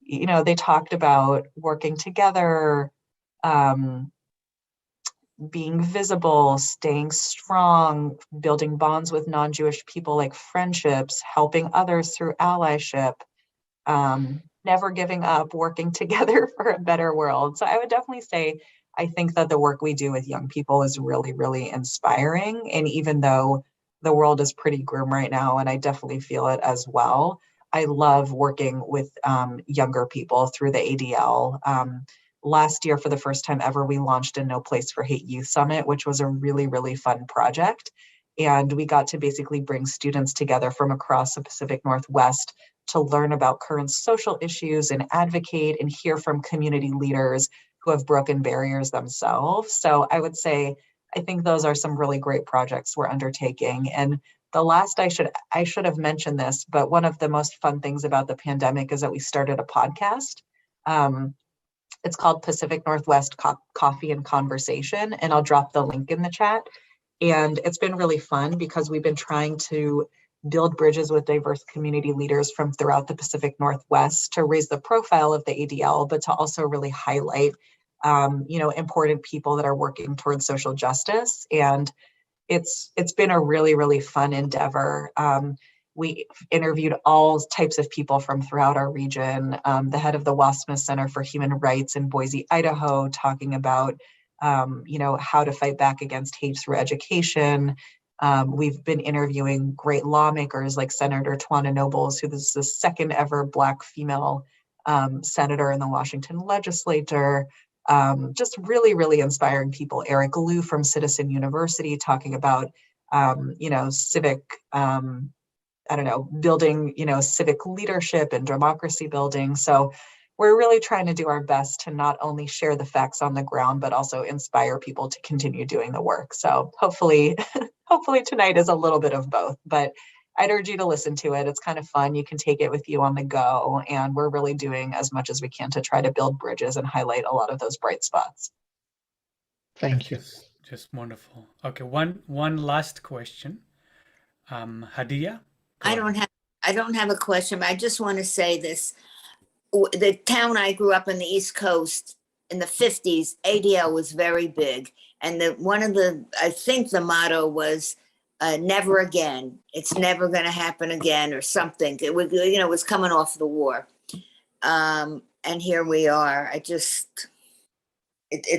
They talked about working together, being visible, staying strong, building bonds with non-Jewish people like friendships, helping others through allyship, never giving up, working together for a better world. So I would definitely say, I think that the work we do with young people is really, really inspiring. And even though the world is pretty grim right now, and I definitely feel it as well, I love working with younger people through the ADL. Last year, for the first time ever, we launched a No Place for Hate Youth Summit, which was a really, really fun project. And we got to basically bring students together from across the Pacific Northwest to learn about current social issues and advocate and hear from community leaders who have broken barriers themselves. So I would say, I think those are some really great projects we're undertaking. And the last, I should have mentioned this, but one of the most fun things about the pandemic is that we started a podcast. It's called Pacific Northwest Coffee and Conversation, and I'll drop the link in the chat. And it's been really fun because we've been trying to build bridges with diverse community leaders from throughout the Pacific Northwest to raise the profile of the ADL, but to also really highlight, important people that are working towards social justice. And it's been a really, really fun endeavor. We interviewed all types of people from throughout our region. The head of the Wasma Center for Human Rights in Boise, Idaho, talking about, how to fight back against hate through education. We've been interviewing great lawmakers like Senator Twana Nobles, who is the second ever Black female senator in the Washington legislature. Just really, really inspiring people. Eric Liu from Citizen University talking about, civic, building, civic leadership and democracy building. So we're really trying to do our best to not only share the facts on the ground, but also inspire people to continue doing the work. So hopefully tonight is a little bit of both, but I'd urge you to listen to it. It's kind of fun. You can take it with you on the go. And we're really doing as much as we can to try to build bridges and highlight a lot of those bright spots. Thank you. Just wonderful. Okay, one last question. Hadia? I don't have a question, but I just want to say this. The town I grew up in the East Coast in the 50s, ADL was very big. And I think the motto was never again. It's never going to happen again or something. It was coming off the war. And here we are. It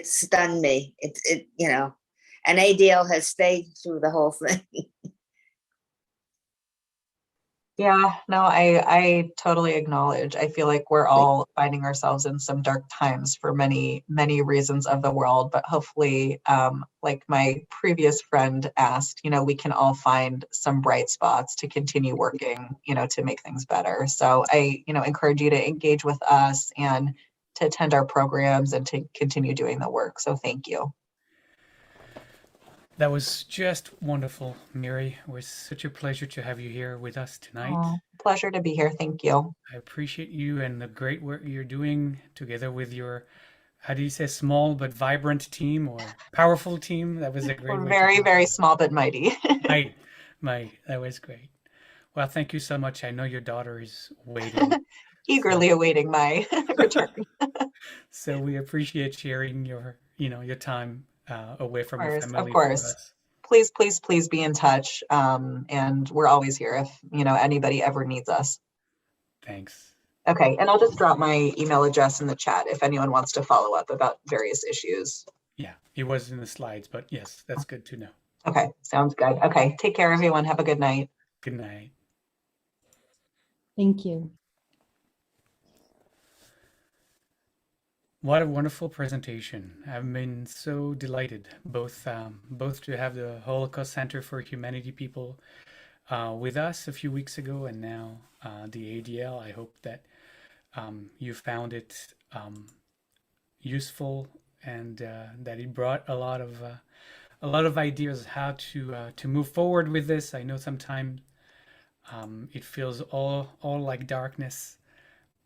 stunned me. And ADL has stayed through the whole thing. Yeah, no, I totally acknowledge. I feel like we're all finding ourselves in some dark times for many, many reasons of the world, but hopefully, like my previous friend asked, we can all find some bright spots to continue working, to make things better. So I, encourage you to engage with us and to attend our programs and to continue doing the work. So thank you. That was just wonderful, Miri. It was such a pleasure to have you here with us tonight. Oh, pleasure to be here. Thank you. I appreciate you and the great work you're doing together with your, how do you say, small but vibrant team or powerful team? That was a great way. Very, very small but mighty. That was great. Well, thank you so much. I know your daughter is waiting. Eagerly awaiting my return. So we appreciate sharing your time away from your family. Of course. Please be in touch. And we're always here if, anybody ever needs us. Thanks. Okay. And I'll just drop my email address in the chat if anyone wants to follow up about various issues. Yeah, it was in the slides, but yes, that's good to know. Okay. Sounds good. Okay. Take care, everyone. Have a good night. Good night. Thank you. What a wonderful presentation. I've been so delighted both to have the Holocaust Center for Humanity people with us a few weeks ago and now the ADL. I hope that you found it useful and that it brought a lot of ideas how to move forward with this. I know sometimes it feels all like darkness,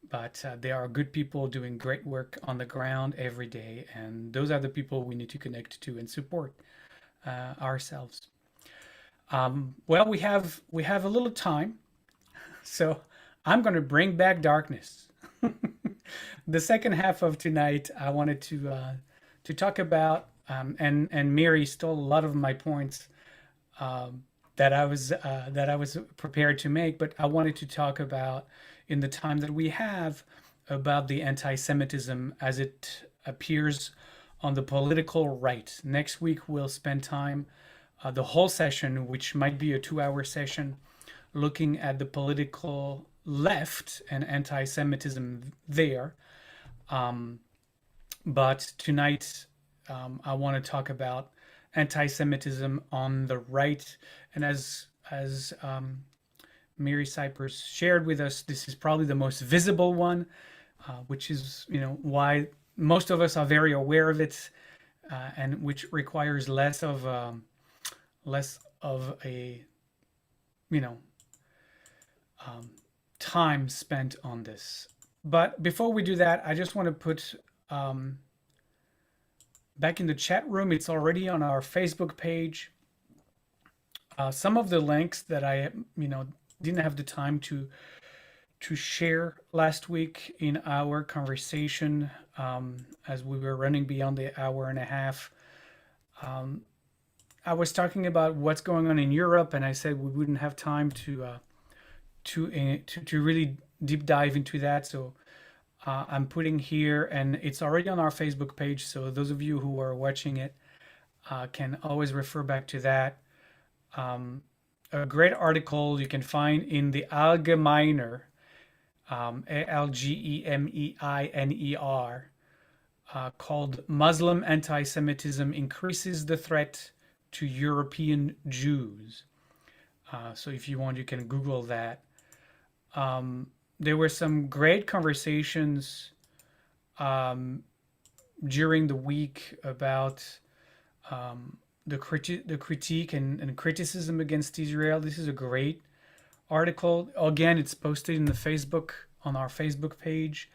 but there are good people doing great work on the ground every day, and those are the people we need to connect to and support ourselves. Well, we have a little time, so I'm going to bring back darkness. The second half of tonight, I wanted to talk about, and Mary stole a lot of my points that I was prepared to make, but I wanted to talk about in the time that we have about the anti-Semitism as it appears on the political right. Next week we'll spend time, the whole session, which might be a 2-hour session, looking at the political left and anti-Semitism there. But tonight, I want to talk about anti-Semitism on the right, and as Mary Cypers shared with us, this is probably the most visible one, which is why most of us are very aware of it, and which requires less of a time spent on this. But before we do that, I just want to put back in the chat room, it's already on our Facebook page, some of the links that I didn't have the time to share last week in our conversation, as we were running beyond the hour and a half. I was talking about what's going on in Europe, and I said we wouldn't have time to really deep dive into that. So I'm putting here, and it's already on our Facebook page. So those of you who are watching it can always refer back to that. A great article you can find in the Allgemeiner, Algemeiner, called "Muslim Anti-Semitism Increases the Threat to European Jews." So if you want, you can Google that. There were some great conversations during the week about the critique and criticism against Israel. This is a great article. Again, it's posted in on our Facebook page,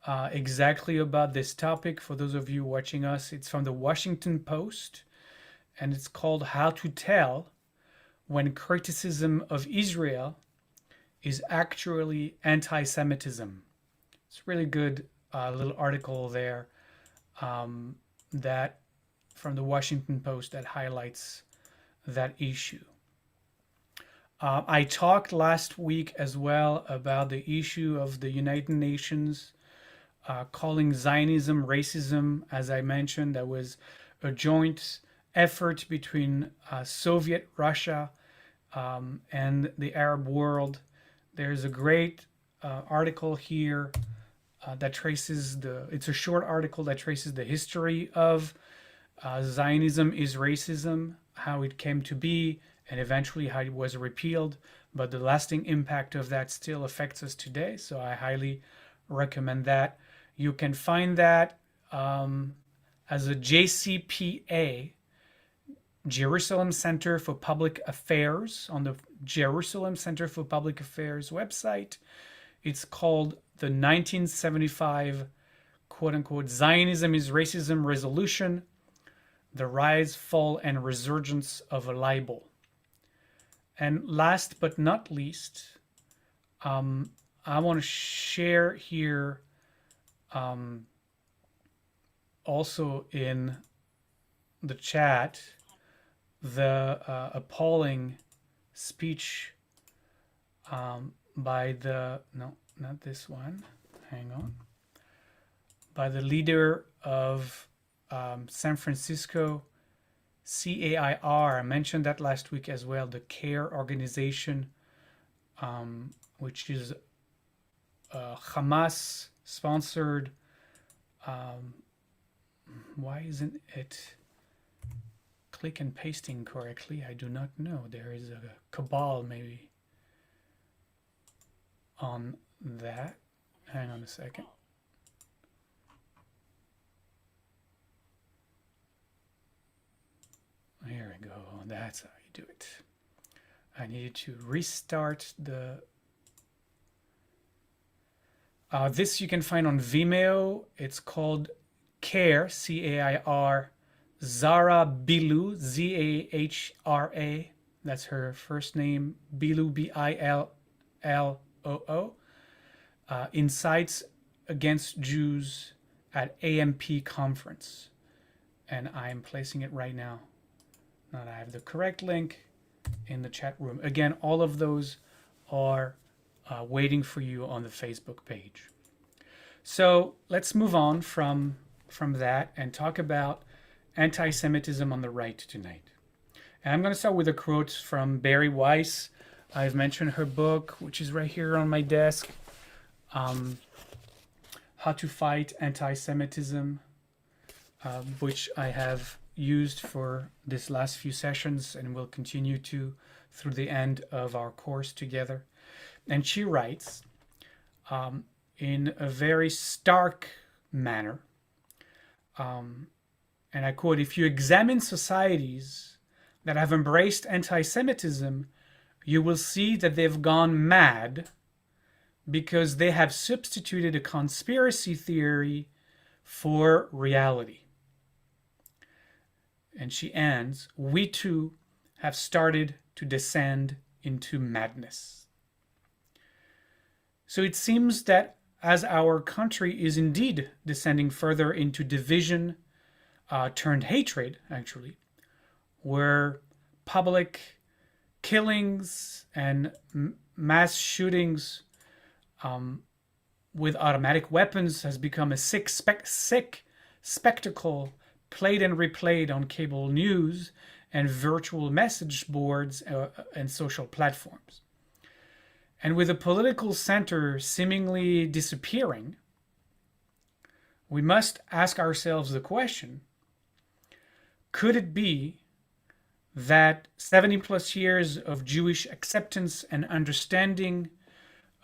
exactly about this topic. For those of you watching us, it's from the Washington Post, and it's called "How to Tell When Criticism of Israel is Actually Anti-Semitism." It's a really good little article there, that from the Washington Post, that highlights that issue. I talked last week as well about the issue of the United Nations calling Zionism racism. As I mentioned, that was a joint effort between Soviet Russia and the Arab world. There's a great article here that traces it's a short article that traces the history of Zionism is racism, how it came to be, and eventually how it was repealed. But the lasting impact of that still affects us today. So I highly recommend that. You can find that as a JCPA, Jerusalem Center for Public Affairs, on the Jerusalem Center for Public Affairs website. It's called the 1975 quote-unquote Zionism is Racism Resolution, the Rise, Fall, and Resurgence of a Libel. And last but not least, I want to share here also in the chat the appalling speech by not this one, hang on, by the leader of San Francisco CAIR. I mentioned that last week as well, the CARE organization, which is Hamas sponsored. Why isn't it click and pasting correctly? I do not know. There is a cabal maybe on that. Hang on a second. Here we go. That's how you do it. I needed to restart the This you can find on Vimeo. It's called Care, C-A-I-R, Zahra Billoo, Z-A-H-R-A. That's her first name, Billoo, B-I-L-L-O-O. Insights Against Jews at AMP Conference. And I'm placing it right now. Now that I have the correct link in the chat room. Again, all of those are waiting for you on the Facebook page. So let's move on from that and talk about anti-Semitism on the right tonight. And I'm going to start with a quote from Barry Weiss. I've mentioned her book, which is right here on my desk, How to Fight Anti-Semitism, which I have used for this last few sessions and will continue to through the end of our course together. And she writes, in a very stark manner, and I quote, "If you examine societies that have embraced anti-Semitism, you will see that they've gone mad because they have substituted a conspiracy theory for reality." And she ends, "We too have started to descend into madness." So it seems that as our country is indeed descending further into division turned hatred, actually, where public killings and mass shootings with automatic weapons has become a sick spectacle played and replayed on cable news and virtual message boards and social platforms. And with the political center seemingly disappearing, we must ask ourselves the question, could it be that 70 plus years of Jewish acceptance and understanding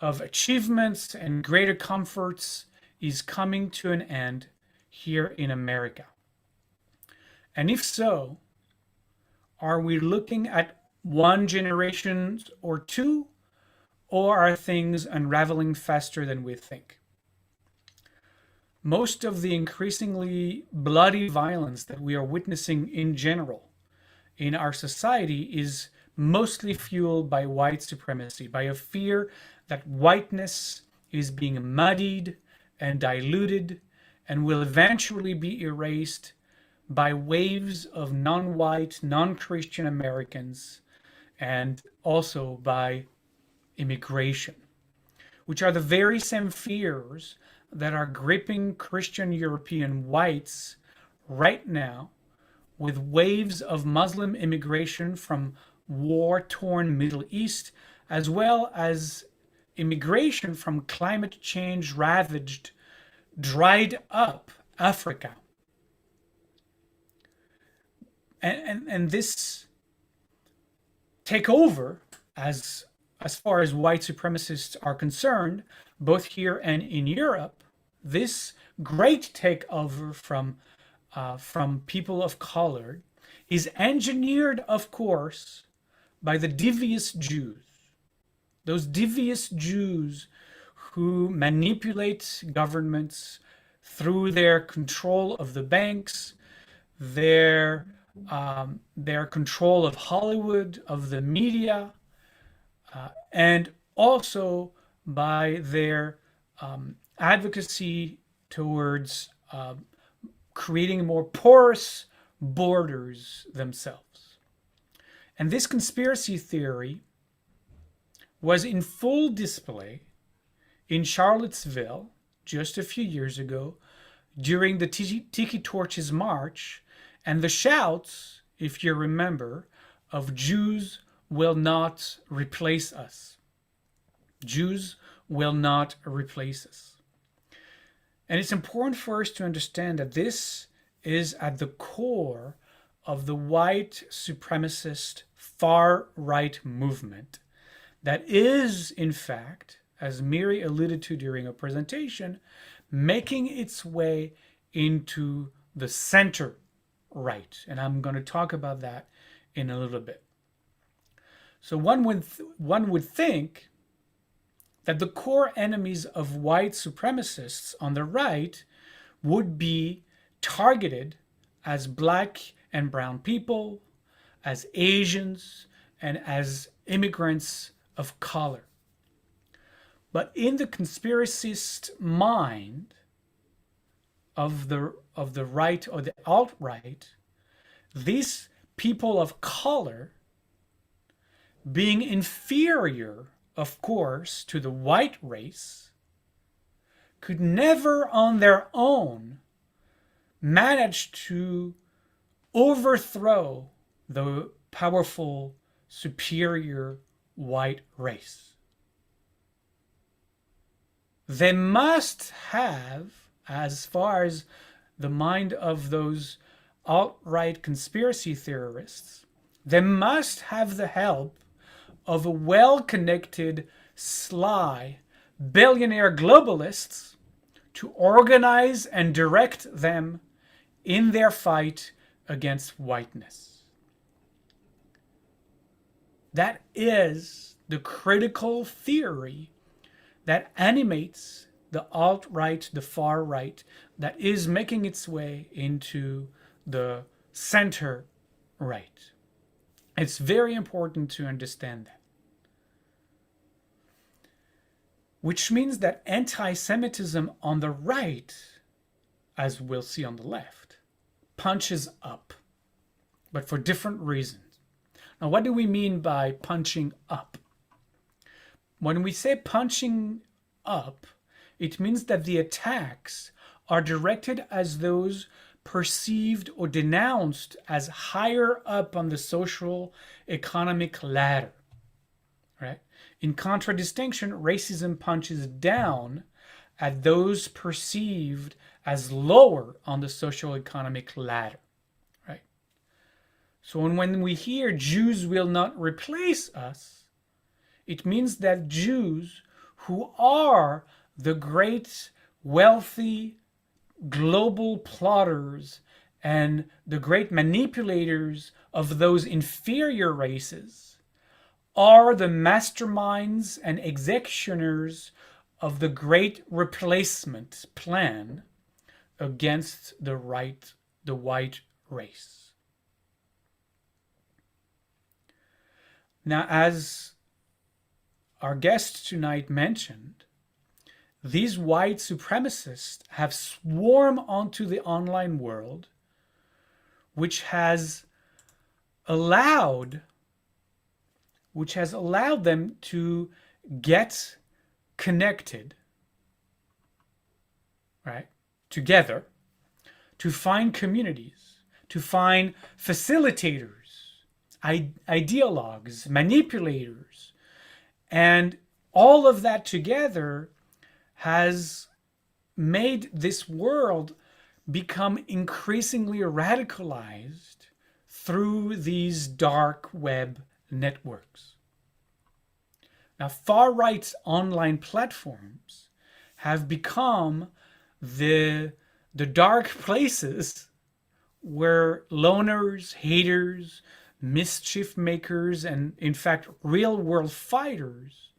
of achievements and greater comforts is coming to an end here in America? And if so, are we looking at one generation or two, or are things unraveling faster than we think? Most of the increasingly bloody violence that we are witnessing in general in our society is mostly fueled by white supremacy, by a fear that whiteness is being muddied and diluted and will eventually be erased by waves of non-white, non-Christian Americans, and also by immigration, which are the very same fears that are gripping Christian European whites right now, with waves of Muslim immigration from war-torn Middle East, as well as immigration from climate change ravaged, dried up Africa. And this takeover, as far as white supremacists are concerned, both here and in Europe, this great takeover from people of color is engineered, of course, by the devious Jews. Those devious Jews who manipulate governments through their control of the banks, their control of Hollywood, of the media, and also by their advocacy towards creating more porous borders themselves. And this conspiracy theory was in full display in Charlottesville just a few years ago during the Tiki-Torches March and the shouts, if you remember, of Jews will not replace us. Jews will not replace us. And it's important for us to understand that this is at the core of the white supremacist far-right movement that is, in fact, as Miri alluded to during her presentation, making its way into the center right. And I'm going to talk about that in a little bit. So one would think that the core enemies of white supremacists on the right would be targeted as black and brown people, as Asians, and as immigrants of color. But in the conspiracist mind of the right or the alt-right, these people of color, being inferior, of course, to the white race, could never on their own manage to overthrow the powerful, superior white race. They must have, as far as the mind of those alt-right conspiracy theorists, they must have the help of a well-connected, sly, billionaire globalists to organize and direct them in their fight against whiteness. That is the critical theory that animates the alt-right, the far right, that is making its way into the center right. It's very important to understand that. Which means that anti-Semitism on the right, as we'll see on the left, punches up, but for different reasons. Now, what do we mean by punching up? When we say punching up, it means that the attacks are directed as those perceived or denounced as higher up on the social economic ladder, right? In contradistinction, racism punches down at those perceived as lower on the socioeconomic ladder, right? So when we hear Jews will not replace us, it means that Jews, who are the great wealthy global plotters and the great manipulators of those inferior races, are the masterminds and executioners of the great replacement plan against the white race. Now, as our guest tonight mentioned, these white supremacists have swarmed onto the online world, which has allowed them to get connected, right, together, to find communities, to find facilitators, ideologues, manipulators, and all of that together has made this world become increasingly radicalized through these dark web networks. Now, far-right online platforms have become the dark places where loners, haters, mischief makers, and in fact, real-world fighters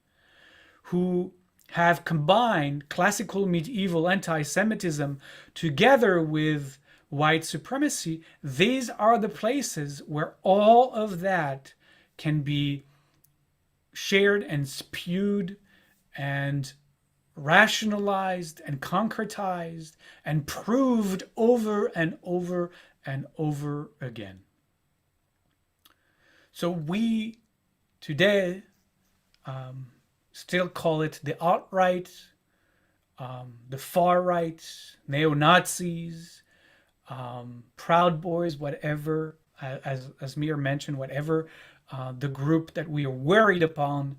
who have combined classical medieval anti-Semitism together with white supremacy. These are the places where all of that can be shared and spewed and rationalized and concretized and proved over and over and over again. So we today still call it the alt-right, the far-right, neo-Nazis, Proud Boys, whatever, as Mir mentioned, whatever the group that we are worried about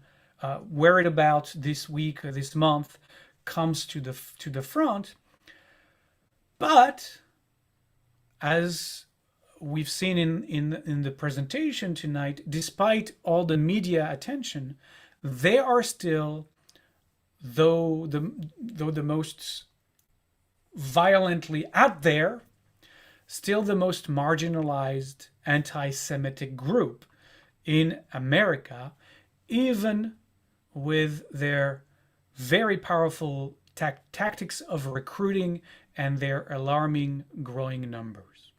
this week or this month comes to the front. But as we've seen in the presentation tonight, despite all the media attention, they are still, though the most violently out there, still the most marginalized anti-Semitic group in America, even with their very powerful tactics of recruiting and their alarming growing numbers.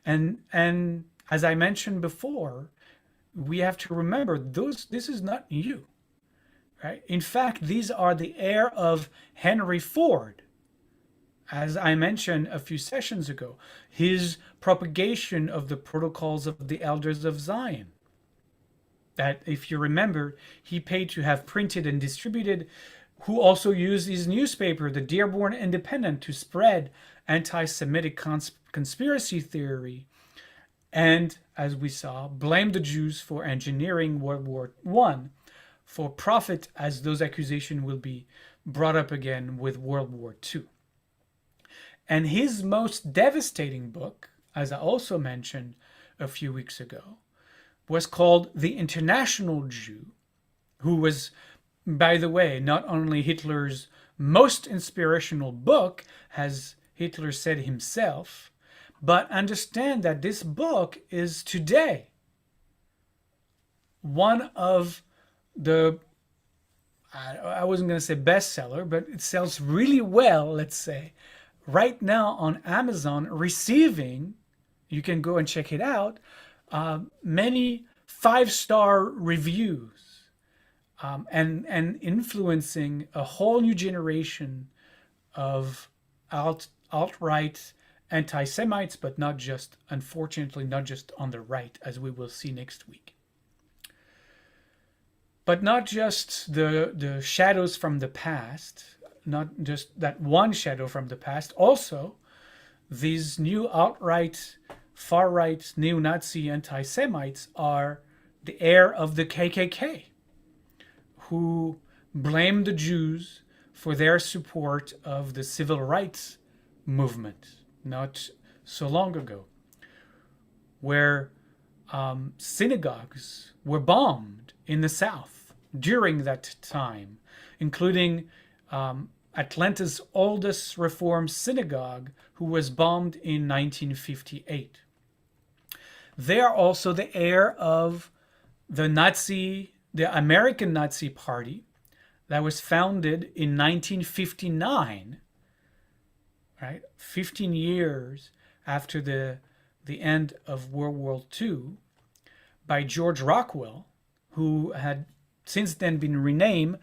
And as I mentioned before, we have to remember this is not new, right? In fact, these are the heir of Henry Ford. As I mentioned a few sessions ago, his propagation of the protocols of the elders of Zion, that, if you remember, he paid to have printed and distributed, who also used his newspaper, the Dearborn Independent, to spread anti-Semitic conspiracy theory, and, as we saw, blamed the Jews for engineering World War I for profit, as those accusations will be brought up again with World War II. And his most devastating book, as I also mentioned a few weeks ago, was called The International Jew, who was, by the way, not only Hitler's most inspirational book, as Hitler said himself, but understand that this book is today one of the, I wasn't going to say bestseller, but it sells really well, let's say, right now on Amazon, receiving, you can go and check it out, many 5-star reviews, and influencing a whole new generation of alt-right anti-Semites, but not just, unfortunately, not just on the right, as we will see next week. But not just the shadows from the past, not just that one shadow from the past, also these new outright, far-right, neo-Nazi anti-Semites are the heir of the KKK, who blame the Jews for their support of the civil rights movement not so long ago, where synagogues were bombed in the South during that time, including Atlanta's oldest Reform synagogue, who was bombed in 1958. They are also the heir of the American Nazi Party that was founded in 1959, right? 15 years after the end of World War II, by George Rockwell, who had since then been renamed,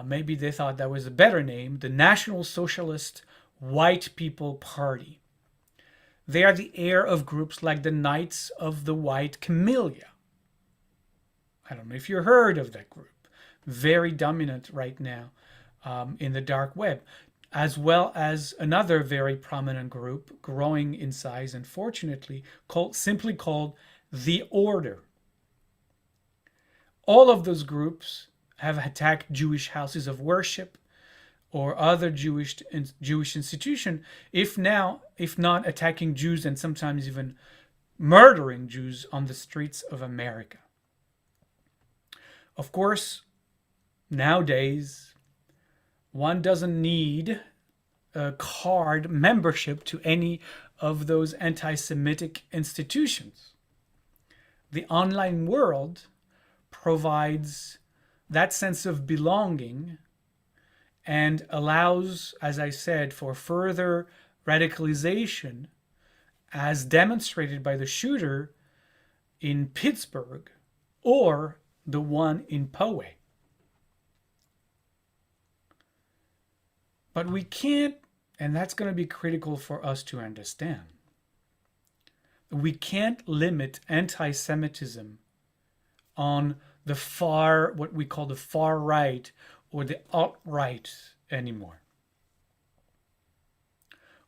maybe they thought that was a better name, the National Socialist White People Party. They are the heir of groups like the Knights of the White Camellia. I don't know if you heard of that group. Very dominant right now in the dark web, as well as another very prominent group growing in size, unfortunately, simply called the Order. All of those groups have attacked Jewish houses of worship or other Jewish institution, if not attacking Jews and sometimes even murdering Jews on the streets of America. Of course, nowadays, one doesn't need a card membership to any of those anti-Semitic institutions. The online world provides that sense of belonging and allows, as I said, for further radicalization, as demonstrated by the shooter in Pittsburgh or the one in Poway. But we can't, and that's going to be critical for us to understand, we can't limit anti-Semitism on the far, what we call the far right or the alt-right anymore.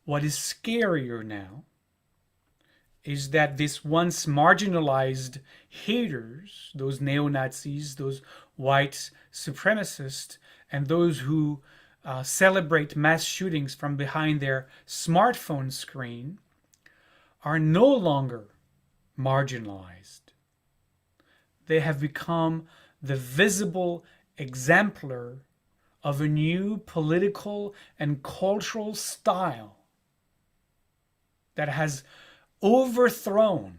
What is scarier now is that this once marginalized haters, those neo-Nazis, those white supremacists, and those who celebrate mass shootings from behind their smartphone screen, are no longer marginalized. They have become the visible exemplar of a new political and cultural style that has overthrown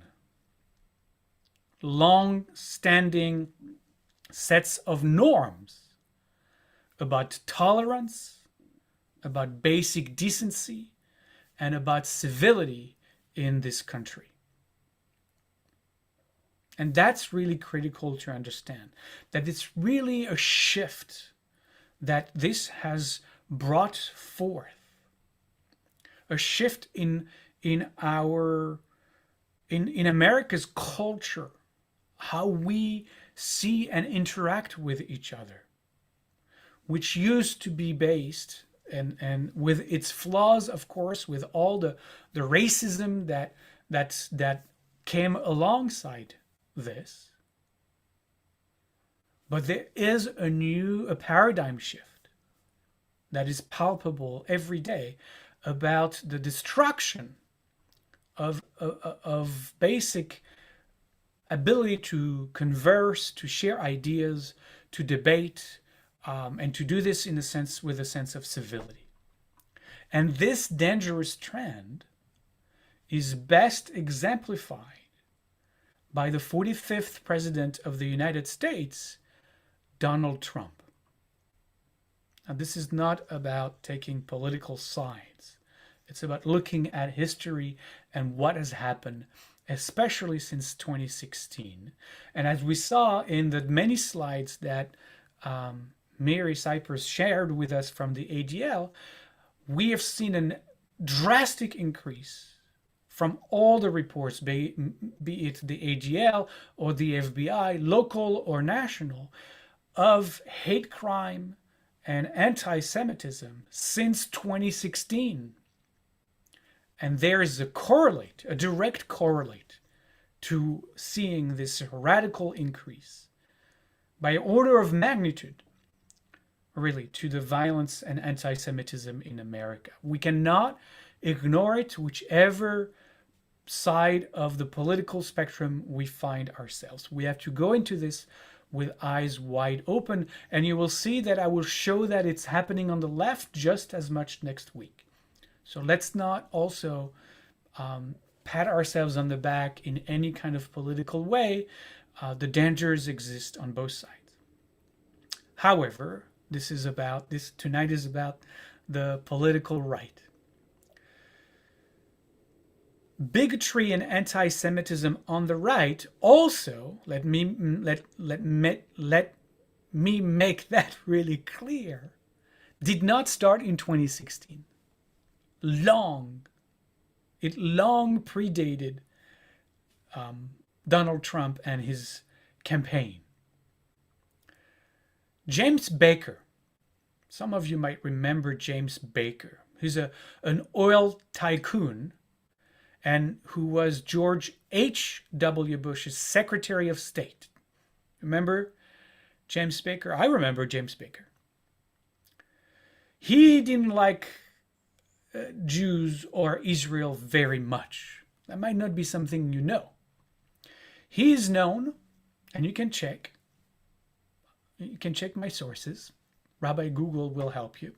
long-standing sets of norms about tolerance, about basic decency, and about civility in this country. And that's really critical to understand, that it's really a shift that this has brought forth, a shift in America's culture, how we see and interact with each other, which used to be based, and with its flaws, of course, with all the racism that came alongside this. But there is a paradigm shift that is palpable every day about the destruction of basic ability to converse, to share ideas, to debate, and to do this with a sense of civility. And this dangerous trend is best exemplified by the 45th President of the United States, Donald Trump. Now, this is not about taking political sides. It's about looking at history and what has happened, especially since 2016. And as we saw in the many slides that Mary Cyprus shared with us from the ADL, we have seen a drastic increase from all the reports, be it the ADL or the FBI, local or national, of hate crime and anti-Semitism since 2016. And there is a direct correlate to seeing this radical increase by order of magnitude, really, to the violence and anti-Semitism in America. We cannot ignore it, whichever side of the political spectrum we find ourselves. We have to go into this with eyes wide open, and you will see that I will show that it's happening on the left just as much next week. So let's not also pat ourselves on the back in any kind of political way. The dangers exist on both sides. However, tonight is about the political right. Bigotry and anti-Semitism on the right also, let me make that really clear, did not start in 2016. It long predated Donald Trump and his campaign. James Baker, some of you might remember James Baker. He's an oil tycoon and who was George H.W. Bush's Secretary of State. Remember James Baker? I remember James Baker. He didn't like Jews or Israel very much. That might not be something you know. He is known, and you can check my sources. Rabbi Google will help you.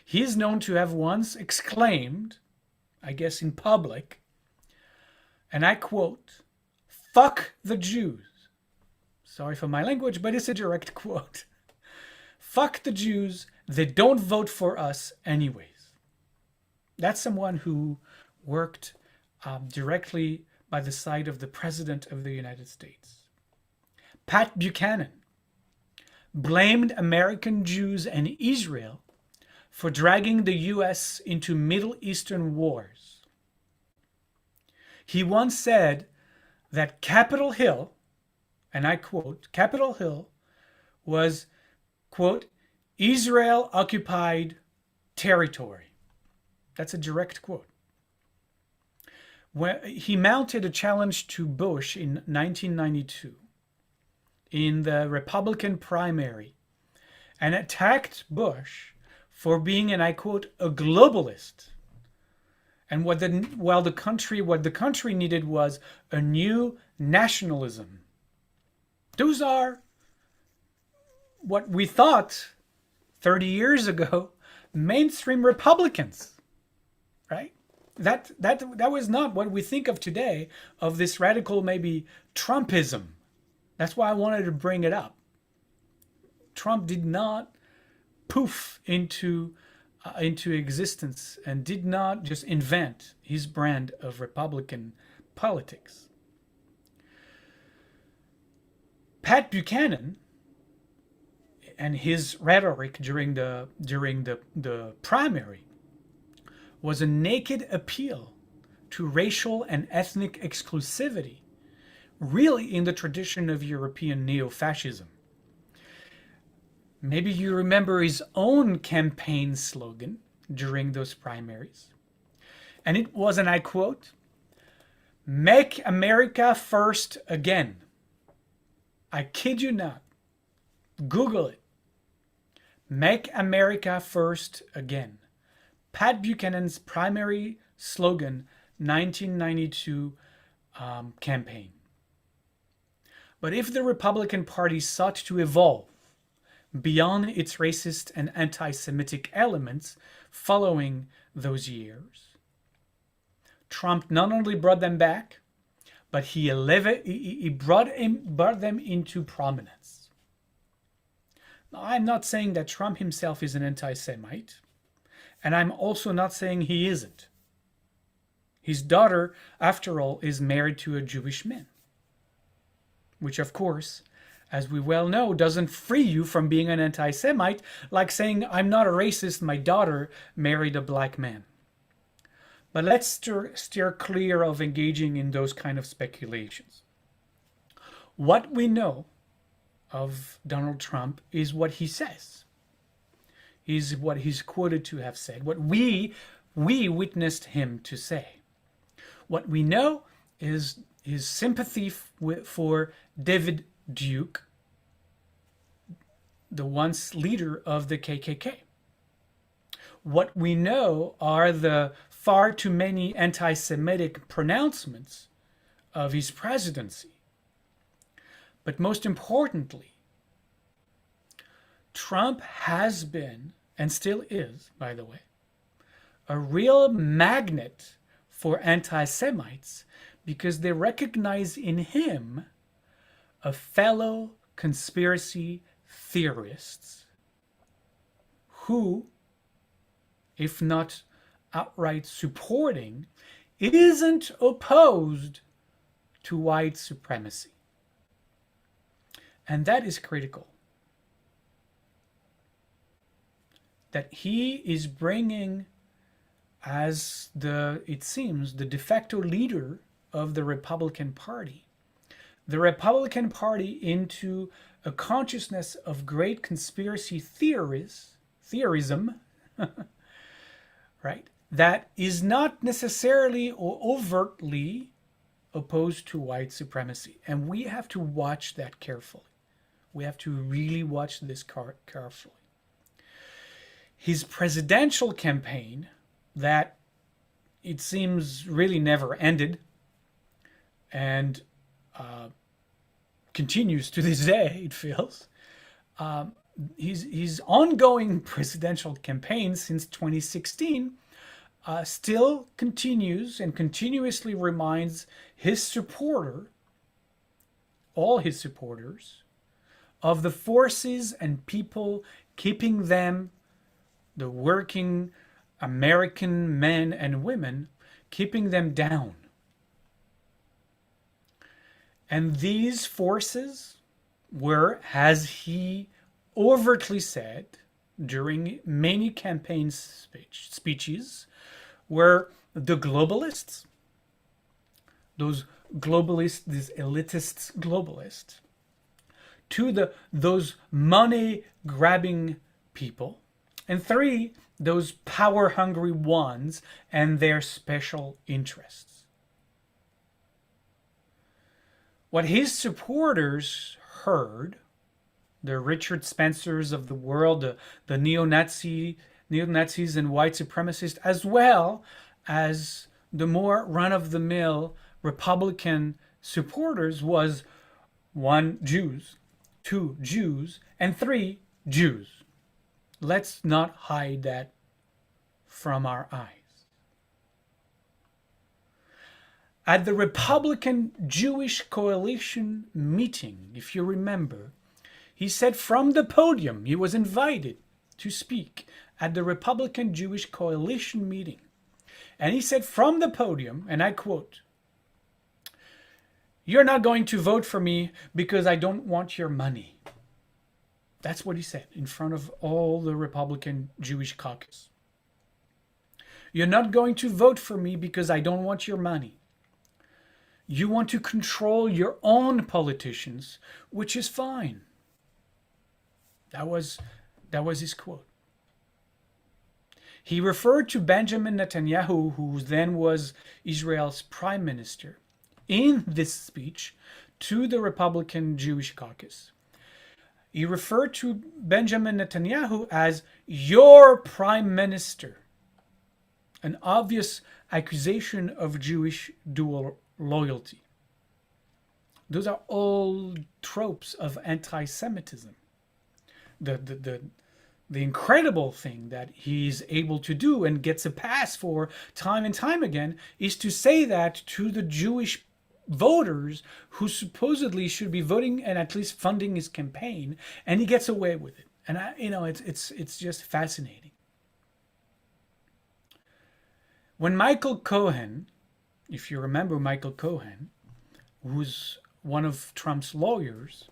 He is known to have once exclaimed, I guess in public, and I quote, "Fuck the Jews." Sorry for my language, but it's a direct quote. "Fuck the Jews, they don't vote for us anyways." That's someone who worked directly by the side of the President of the United States. Pat Buchanan blamed American Jews and Israel for dragging the US into Middle Eastern wars. He once said that Capitol Hill, and I quote, Capitol Hill was, quote, Israel-occupied territory. That's a direct quote. When he mounted a challenge to Bush in 1992 in the Republican primary and attacked Bush for being, and I quote, a globalist. And what the country needed was a new nationalism. Those are what we thought 30 years ago mainstream Republicans, right? That was not what we think of today, of this radical, maybe Trumpism. That's why I wanted to bring it up. Trump did not poof into existence and did not just invent his brand of Republican politics. Pat Buchanan and his rhetoric during the primary was a naked appeal to racial and ethnic exclusivity, really in the tradition of European neo-fascism. Maybe you remember his own campaign slogan during those primaries. And it was, and I quote, "Make America First Again." I kid you not. Google it. Make America First Again. Pat Buchanan's primary slogan, 1992 campaign. But if the Republican Party sought to evolve beyond its racist and anti-Semitic elements following those years, Trump not only brought them back, but he brought them into prominence. Now, I'm not saying that Trump himself is an anti-Semite, and I'm also not saying he isn't. His daughter, after all, is married to a Jewish man, which of course, as we well know, doesn't free you from being an anti-Semite, like saying, I'm not a racist, my daughter married a black man. But let's steer clear of engaging in those kind of speculations. What we know of Donald Trump is what he says, is what he's quoted to have said, what we witnessed him to say. What we know is his sympathy for David Duke, the once leader of the KKK. What we know are the far too many anti-Semitic pronouncements of his presidency. But most importantly, Trump has been, and still is, by the way, a real magnet for anti-Semites because they recognize in him a fellow conspiracy theorist who, if not outright supporting, isn't opposed to white supremacy. And that is critical. That he is bringing, as it seems, the de facto leader of the Republican Party, into a consciousness of great conspiracy theorism, right? That is not necessarily or overtly opposed to white supremacy. And we have to watch that carefully. We have to really watch this carefully. His presidential campaign, that it seems really never ended and continues to this day, it feels. His ongoing presidential campaign since 2016 still continues and continuously reminds all his supporters, of the forces and people keeping them, the working American men and women, keeping them down. And these forces were, as he overtly said during many campaign speeches, were the globalists, those elitist globalists, to those money-grabbing people, and 3, those power-hungry ones and their special interests. What his supporters heard, the Richard Spencers of the world, the neo-Nazis and white supremacists, as well as the more run-of-the-mill Republican supporters, was 1, Jews, 2, Jews, and 3, Jews. Let's not hide that from our eyes. At the Republican Jewish Coalition meeting, if you remember, he said from the podium, he was invited to speak at the Republican Jewish Coalition meeting. And he said from the podium, and I quote, "You're not going to vote for me because I don't want your money." That's what he said in front of all the Republican Jewish caucus. "You're not going to vote for me because I don't want your money. You want to control your own politicians, which is fine." That was his quote. He referred to Benjamin Netanyahu, who then was Israel's prime minister, in this speech to the Republican Jewish caucus. He referred to Benjamin Netanyahu as your prime minister, an obvious accusation of Jewish dual loyalty. Those are all tropes of anti-Semitism. The incredible thing that he's able to do and gets a pass for time and time again is to say that to the Jewish voters who supposedly should be voting and at least funding his campaign, and he gets away with it. And it's just fascinating. When Michael Cohen, if you remember Michael Cohen, who's one of Trump's lawyers,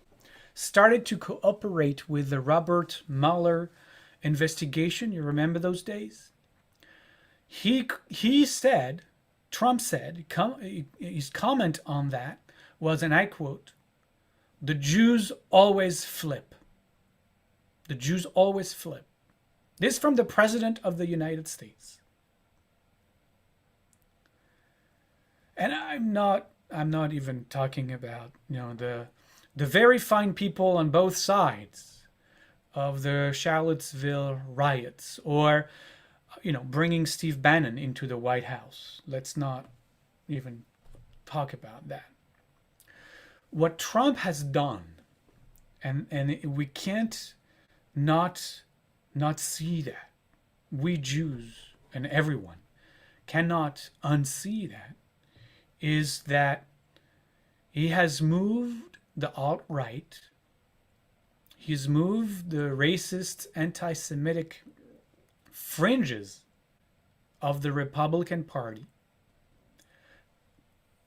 started to cooperate with the Robert Mueller investigation, you remember those days? He said, Trump said, his comment on that was, and I quote, "The Jews always flip. The Jews always flip." This from the President of the United States. And I'm not even talking about, the very fine people on both sides of the Charlottesville riots, or bringing Steve Bannon into the White House. Let's not even talk about that. What Trump has done, and we can't not see that. We Jews and everyone cannot unsee that, is that he has moved the alt-right. He's moved the racist, anti-Semitic fringes of the Republican Party.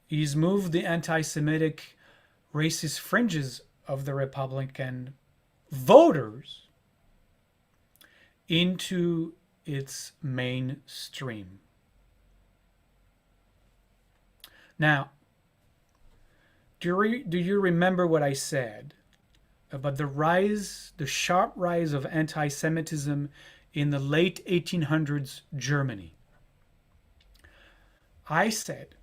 He's moved the anti-Semitic, racist fringes of the Republican voters into its mainstream. Now, do you remember what I said about the sharp rise of anti-Semitism in the late 1800s Germany? I said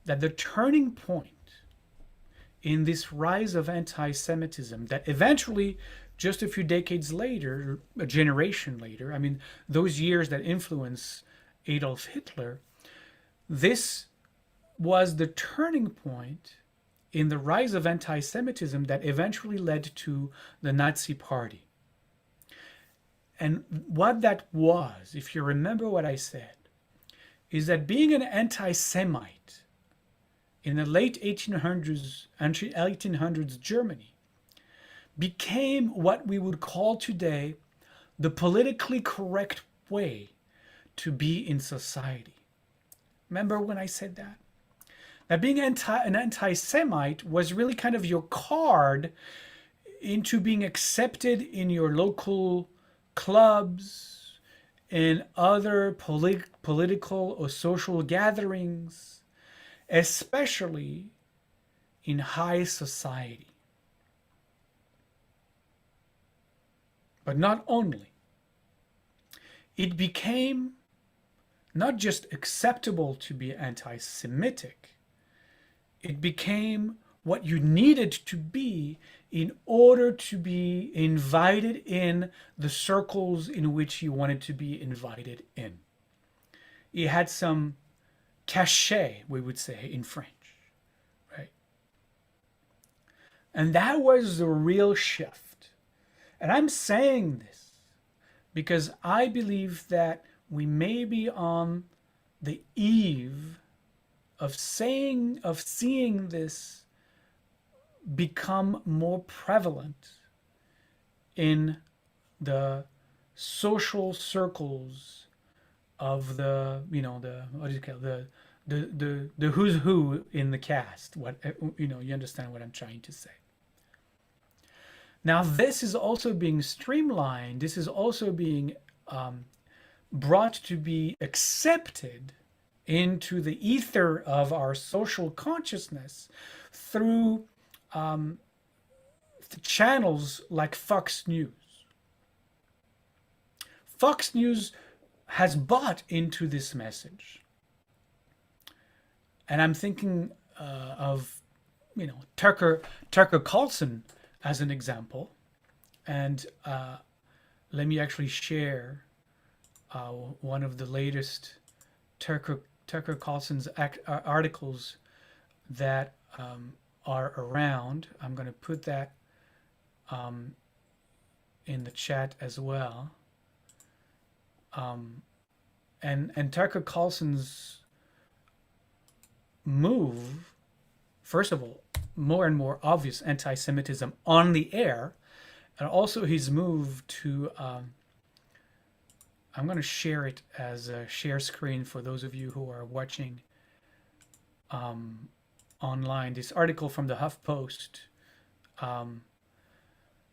that the turning point in this rise of anti-Semitism that eventually, just a few decades later, a generation later, those years that influenced Adolf Hitler, this was the turning point in the rise of anti-Semitism that eventually led to the Nazi Party. And what that was, if you remember what I said, is that being an anti-Semite in the late 1800s Germany became what we would call today the politically correct way to be in society. Remember when I said that? That being an anti-Semite was really kind of your card into being accepted in your local clubs and other political or social gatherings, especially in high society. But not only. It became not just acceptable to be anti-Semitic, it became what you needed to be in order to be invited in the circles in which you wanted to be invited in. It had some cachet, we would say in French, right? And that was the real shift. And I'm saying this because I believe that we may be on the eve of seeing this become more prevalent in the social circles of the, you know, the, what do you call it, the who's who in the cast. What, you know, you understand what I'm trying to say. Now, this is also being streamlined. This is also being brought to be accepted into the ether of our social consciousness through channels like Fox News. Fox News has bought into this message. And I'm thinking of, you know, Tucker Carlson as an example. And let me actually share one of the latest Tucker Carlson's articles that are around. I'm going to put that in the chat as well. And Tucker Carlson's move, first of all, more and more obvious anti-Semitism on the air, and also his move to, I'm going to share it as a share screen for those of you who are watching online. This article from the HuffPost,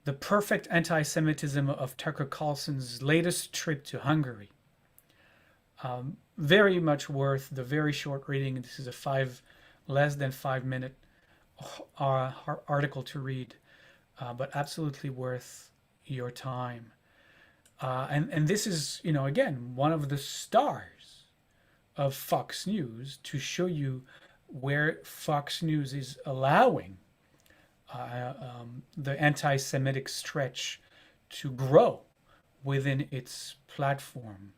the perfect anti-Semitism of Tucker Carlson's latest trip to Hungary. Very much worth the very short reading. This is a less than 5 minute article to read, but absolutely worth your time. And this is, you know, again, one of the stars of Fox News to show you where Fox News is allowing the anti-Semitic stretch to grow within its platform.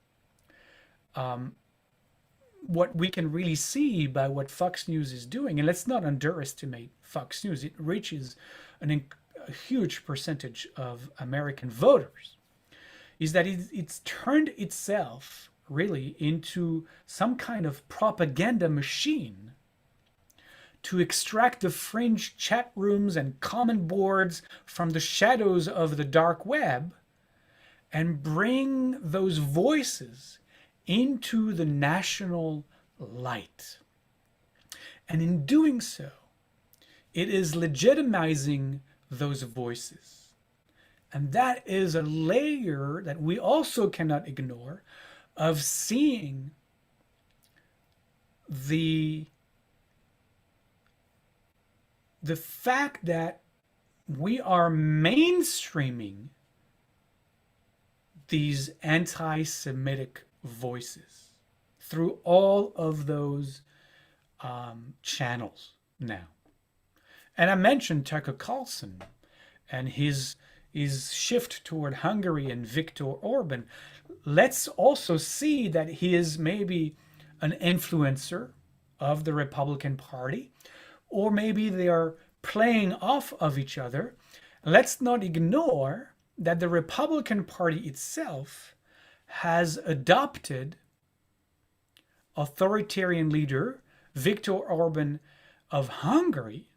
What we can really see by what Fox News is doing, and let's not underestimate Fox News, it reaches a huge percentage of American voters, is that it's turned itself really into some kind of propaganda machine to extract the fringe chat rooms and comment boards from the shadows of the dark web and bring those voices into the national light. And in doing so, it is legitimizing those voices. And that is a layer that we also cannot ignore of seeing the fact that we are mainstreaming these anti-Semitic voices through all of those channels now. And I mentioned Tucker Carlson and his shift toward Hungary and Viktor Orban. Let's also see that he is maybe an influencer of the Republican Party, or maybe they are playing off of each other. Let's not ignore that the Republican Party itself has adopted authoritarian leader Viktor Orban of Hungary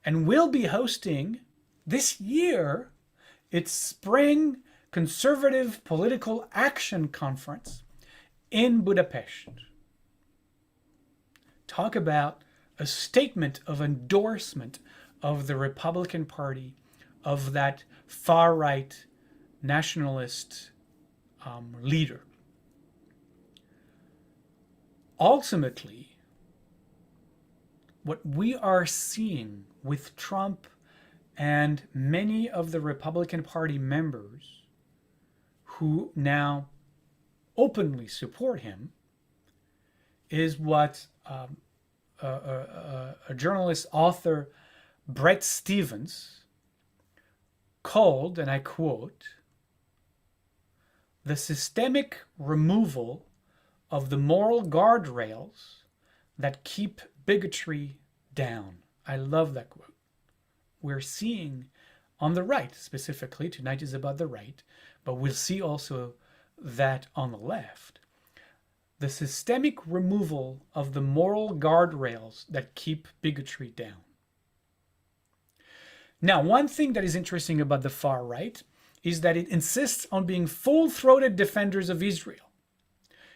and will be hosting this year its spring conservative political action conference in Budapest. Talk about a statement of endorsement of the Republican Party, of that far-right nationalist leader. Ultimately, what we are seeing with Trump and many of the Republican Party members who now openly support him is what a journalist, author, Bret Stephens, called, and I quote, the systemic removal of the moral guardrails that keep bigotry down. I love that quote. We're seeing on the right, specifically, tonight is about the right, but we'll see also that on the left, the systemic removal of the moral guardrails that keep bigotry down. Now, one thing that is interesting about the far right is that it insists on being full-throated defenders of Israel.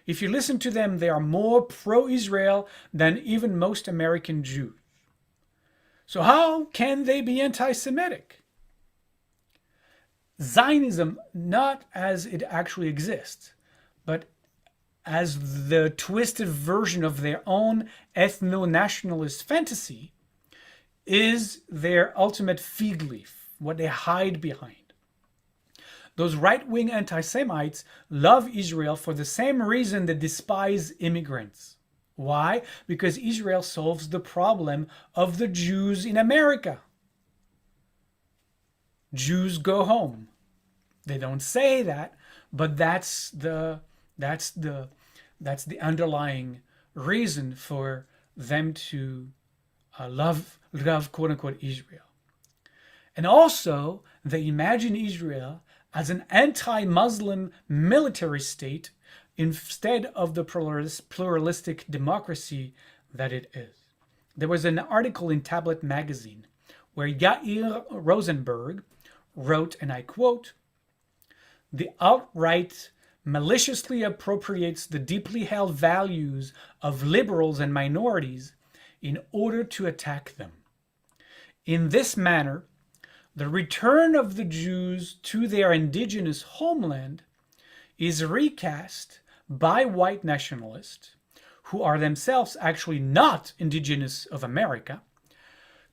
If you listen to them, they are more pro-Israel than even most American Jews. So how can they be anti-Semitic? Zionism, not as it actually exists, but as the twisted version of their own ethno-nationalist fantasy, is their ultimate fig leaf, what they hide behind. Those right-wing anti-Semites love Israel for the same reason they despise immigrants. Why? Because Israel solves the problem of the Jews in America. Jews go home. They don't say that, but that's the underlying reason for them to love quote unquote Israel. And also, they imagine Israel as an anti-Muslim military state instead of the pluralistic democracy that it is. There was an article in Tablet magazine where Yair Rosenberg wrote, and I quote, "The alt-right maliciously appropriates the deeply held values of liberals and minorities in order to attack them. In this manner, the return of the Jews to their indigenous homeland is recast by white nationalists, who are themselves actually not indigenous of America,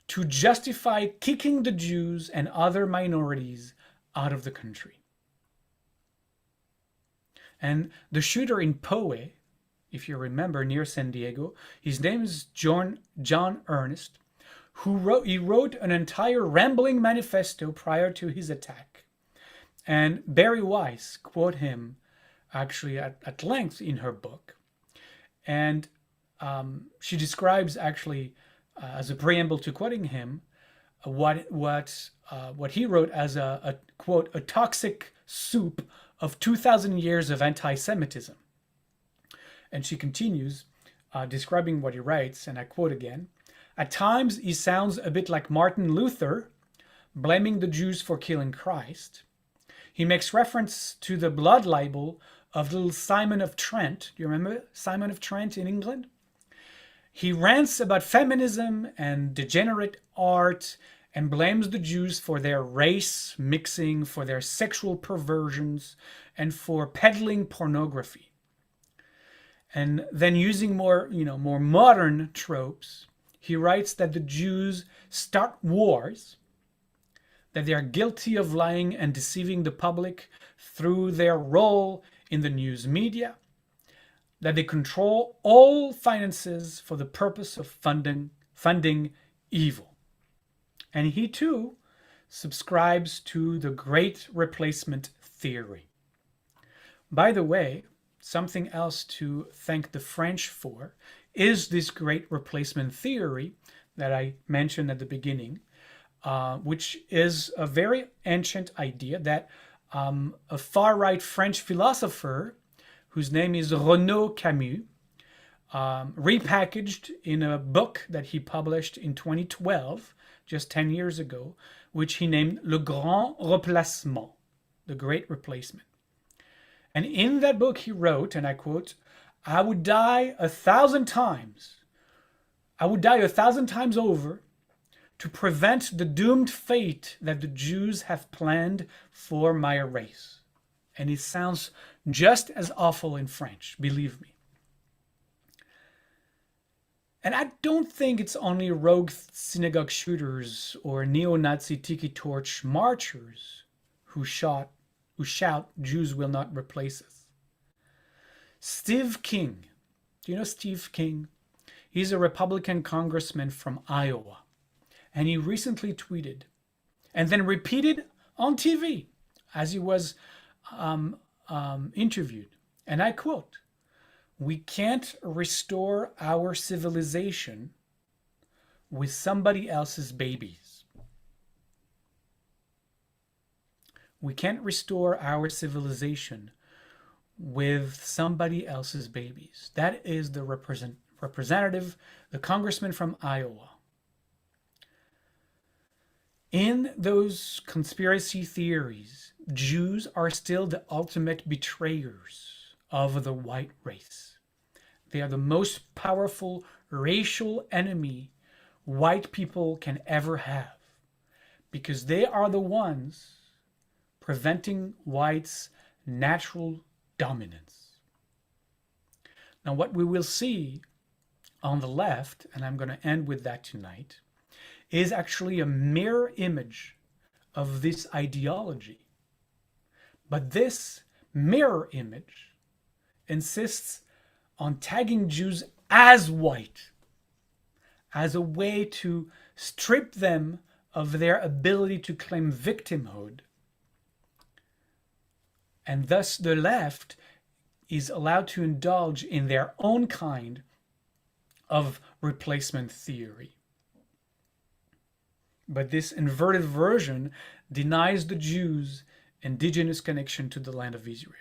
to justify kicking the Jews and other minorities out of the country." And the shooter in Poway, if you remember, near San Diego, his name is John Earnest, who wrote an entire rambling manifesto prior to his attack. And Barry Weiss quote him actually at length in her book. And she describes actually, as a preamble to quoting him, what he wrote as a quote, a toxic soup of 2,000 years of anti-Semitism. And she continues describing what he writes, and I quote again, "At times he sounds a bit like Martin Luther, blaming the Jews for killing Christ. He makes reference to the blood libel of little Simon of Trent." Do you remember Simon of Trent in England? He rants about feminism and degenerate art and blames the Jews for their race mixing, for their sexual perversions, and for peddling pornography. And then using more modern tropes, he writes that the Jews start wars, that they are guilty of lying and deceiving the public through their role in the news media, that they control all finances for the purpose of funding evil. And he too subscribes to the Great Replacement theory. By the way, something else to thank the French for is this Great Replacement theory that I mentioned at the beginning, which is a very ancient idea that a far-right French philosopher whose name is Renaud Camus repackaged in a book that he published in 2012, just 10 years ago, which he named Le Grand Replacement, the Great Replacement. And in that book he wrote, and I quote, I would die 1,000 times over to prevent the doomed fate that the Jews have planned for my race." And it sounds just as awful in French, believe me. And I don't think it's only rogue synagogue shooters or neo-Nazi tiki-torch marchers who shout, "Jews will not replace us." Steve King, do you know Steve King? He's a Republican congressman from Iowa. And he recently tweeted, and then repeated on TV as he was interviewed. And I quote, "We can't restore our civilization with somebody else's babies." We can't restore our civilization with somebody else's babies. That is the representative, the congressman from Iowa. In those conspiracy theories, Jews are still the ultimate betrayers of the white race. They are the most powerful racial enemy white people can ever have, because they are the ones preventing whites' natural dominance. Now, what we will see on the left, and I'm going to end with that tonight, is actually a mirror image of this ideology. But this mirror image insists on tagging Jews as white, as a way to strip them of their ability to claim victimhood. And thus the left is allowed to indulge in their own kind of replacement theory. But this inverted version denies the Jews indigenous connection to the land of Israel.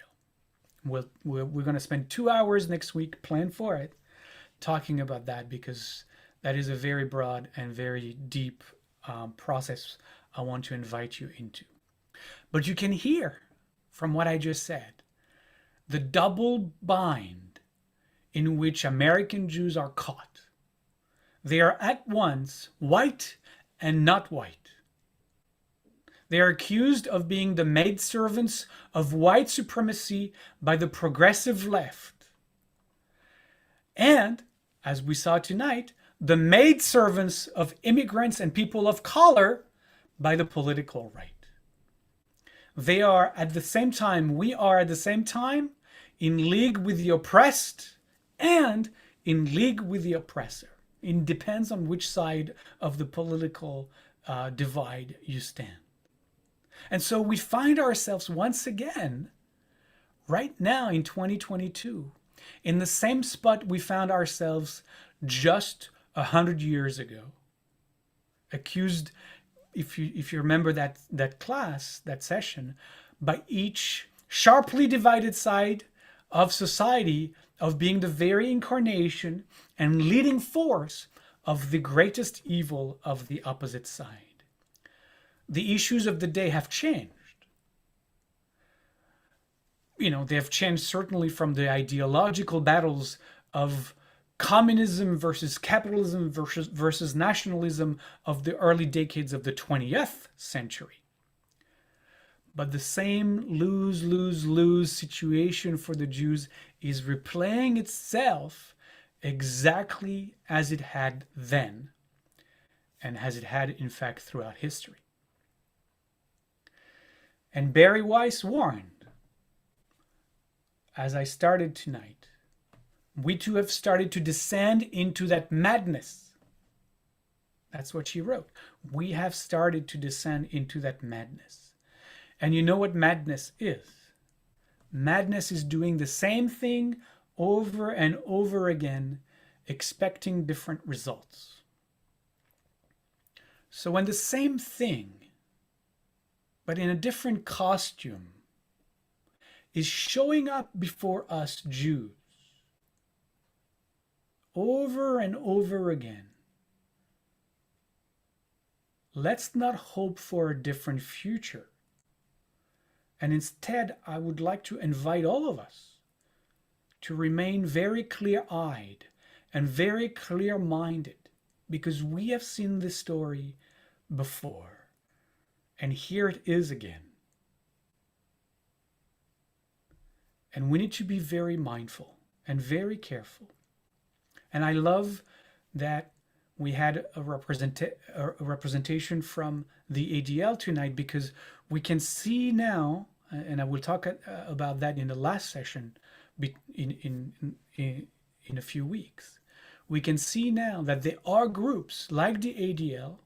We're going to spend 2 hours next week, plan for it, talking about that, because that is a very broad and very deep process I want to invite you into. But you can hear from what I just said the double bind in which American Jews are caught. They are at once white and not white. They are accused of being the maidservants of white supremacy by the progressive left. And, as we saw tonight, the maidservants of immigrants and people of color by the political right. They are at the same time, we are at the same time in league with the oppressed and in league with the oppressor. It depends on which side of the political divide you stand. And so we find ourselves once again, right now in 2022, in the same spot we found ourselves just 100 years ago. Accused, if you remember that class, that session, by each sharply divided side of society of being the very incarnation and leading force of the greatest evil of the opposite side. The issues of the day have changed. They have changed certainly from the ideological battles of communism versus capitalism versus nationalism of the early decades of the 20th century. But the same lose-lose-lose situation for the Jews is replaying itself exactly as it had then, and as it had, in fact, throughout history. And Barry Weiss warned, as I started tonight, we too have started to descend into that madness. That's what she wrote. We have started to descend into that madness. And you know what madness is? Madness is doing the same thing over and over again, expecting different results. So when the same thing, but in a different costume, is showing up before us Jews over and over again, let's not hope for a different future. And instead, I would like to invite all of us to remain very clear-eyed and very clear-minded, because we have seen this story before. And here it is again. And we need to be very mindful and very careful. And I love that we had a representation from the ADL tonight, because we can see now, and I will talk about that in the last session in a few weeks. We can see now that there are groups like the ADL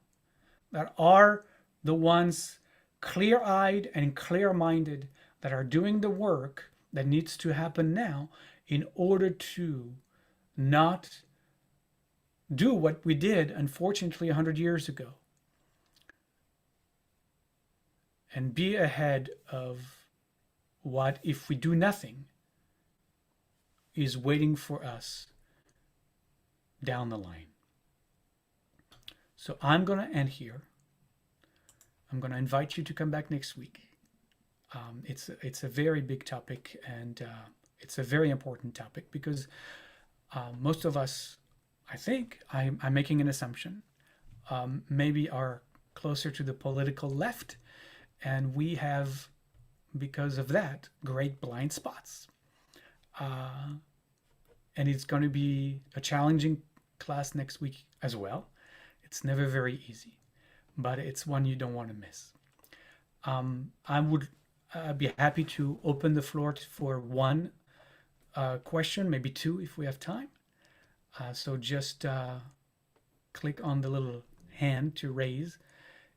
that are the ones clear-eyed and clear-minded that are doing the work that needs to happen now in order to not do what we did, unfortunately, 100 years ago, and be ahead of what, if we do nothing, is waiting for us down the line. So I'm going to end here. I'm going to invite you to come back next week. It's a very big topic, and it's a very important topic because most of us, I think, I'm making an assumption, maybe are closer to the political left, and we have, because of that, great blind spots. And it's going to be a challenging class next week as well. It's never very easy, but it's one you don't want to miss. I would be happy to open the floor for one question, maybe two if we have time. So just click on the little hand to raise.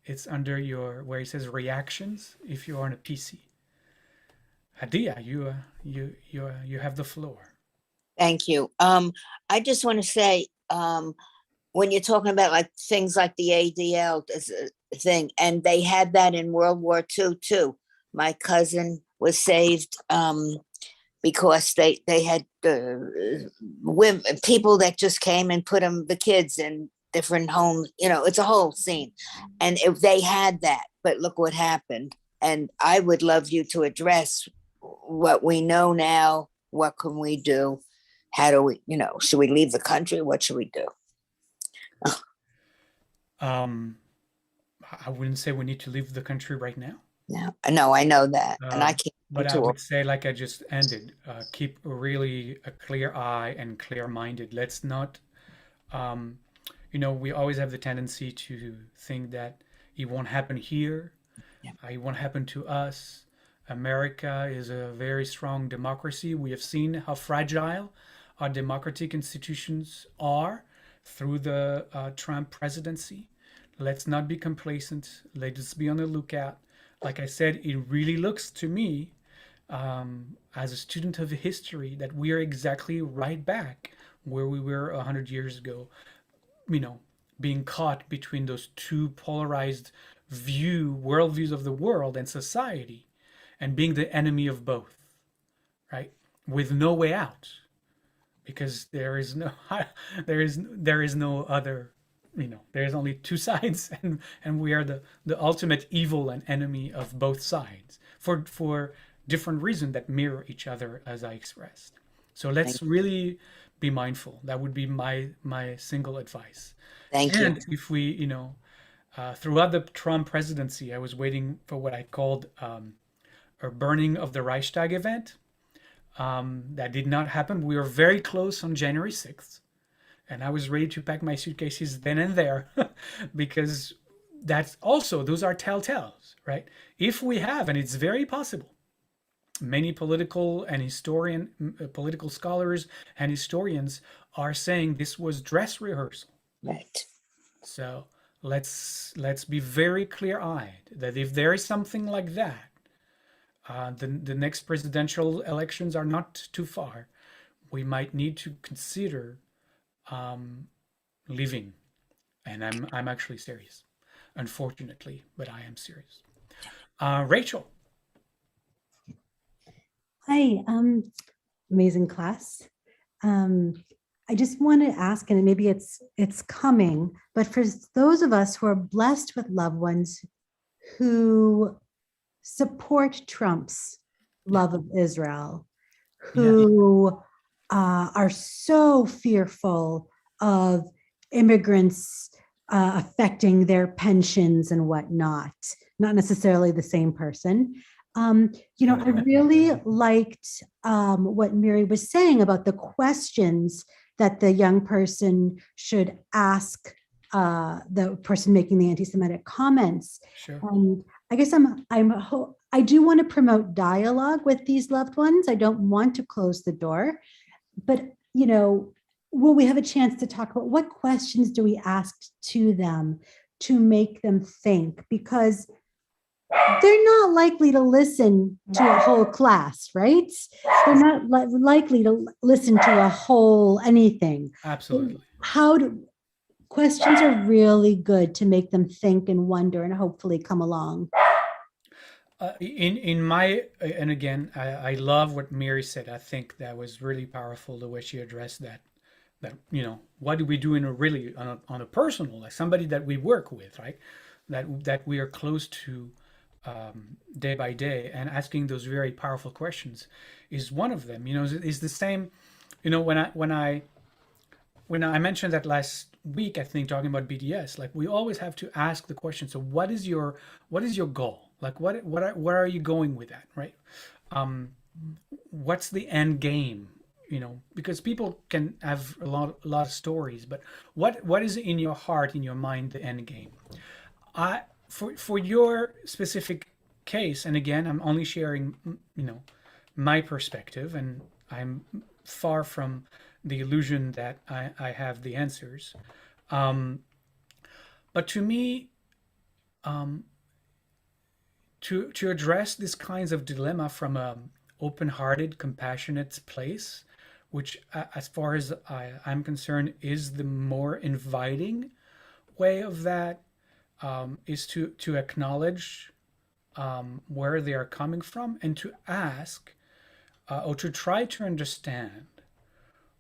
It's under where it says reactions if you're on a PC. Hadia, you have the floor. Thank you. I just want to say, when you're talking about like things like the ADL thing, and they had that in World War II too. My cousin was saved because they had women, people that just came and put the kids in different homes. You know, it's a whole scene, and if they had that, but look what happened. And I would love you to address what we know now. What can we do? How do we, should we leave the country? What should we do? I wouldn't say we need to leave the country right now. No, I know that, and I can't. But I would say, like I just ended, keep really a clear eye and clear-minded. Let's not, we always have the tendency to think that it won't happen here, it won't happen to us. America is a very strong democracy. We have seen how fragile our democratic institutions are through the Trump presidency. Let's not be complacent. Let's be on the lookout. Like I said, it really looks to me, as a student of history, that we are exactly right back where we were 100 years ago, being caught between those two polarized worldviews of the world and society, and being the enemy of both, right? With no way out, because there is no other, there's only two sides, and we are the ultimate evil and enemy of both sides for different reasons that mirror each other, as I expressed. So let's really be mindful. That would be my single advice. Thank you. And if we, throughout the Trump presidency, I was waiting for what I called a burning of the Reichstag event. That did not happen. We were very close on January 6th. And I was ready to pack my suitcases then and there because those are telltales, right? If we have, and it's very possible, many political scholars and historians are saying this was dress rehearsal. Right. So let's be very clear-eyed that if there is something like that, the next presidential elections are not too far. We might need to consider leaving, and I'm actually serious, unfortunately, but I am serious. Rachel. Hi, amazing class. I just want to ask, and maybe it's coming, but for those of us who are blessed with loved ones who support Trump's love of Israel, who are so fearful of immigrants affecting their pensions and whatnot, not necessarily the same person. I really liked what Mary was saying about the questions that the young person should ask the person making the anti-Semitic comments. Sure. I guess I do want to promote dialogue with these loved ones. I don't want to close the door, but will we have a chance to talk about what questions do we ask to them to make them think? Because they're not likely to listen to a whole class, right? They're not likely to listen to a whole anything. Absolutely. Questions are really good to make them think and wonder and hopefully come along. And again, I love what Mary said. I think that was really powerful, the way she addressed that what do we do on a personal, like somebody that we work with, right? That we are close to, day by day, and asking those very powerful questions is one of them. You know, is the same. You know, when I mentioned that last week, I think talking about BDS, like we always have to ask the question. So, what is your goal? Like, where are you going with that, right? Um, what's the end game? You know, because people can have a lot of stories, but what is in your heart, in your mind, the end game? I for your specific case, and again, I'm only sharing, you know, my perspective, and I'm far from the illusion that I have the answers. Um, but to me, um, to address these kinds of dilemma from a open-hearted, compassionate place, which, as far as I'm concerned, is the more inviting way of that, is to acknowledge where they are coming from and to ask or to try to understand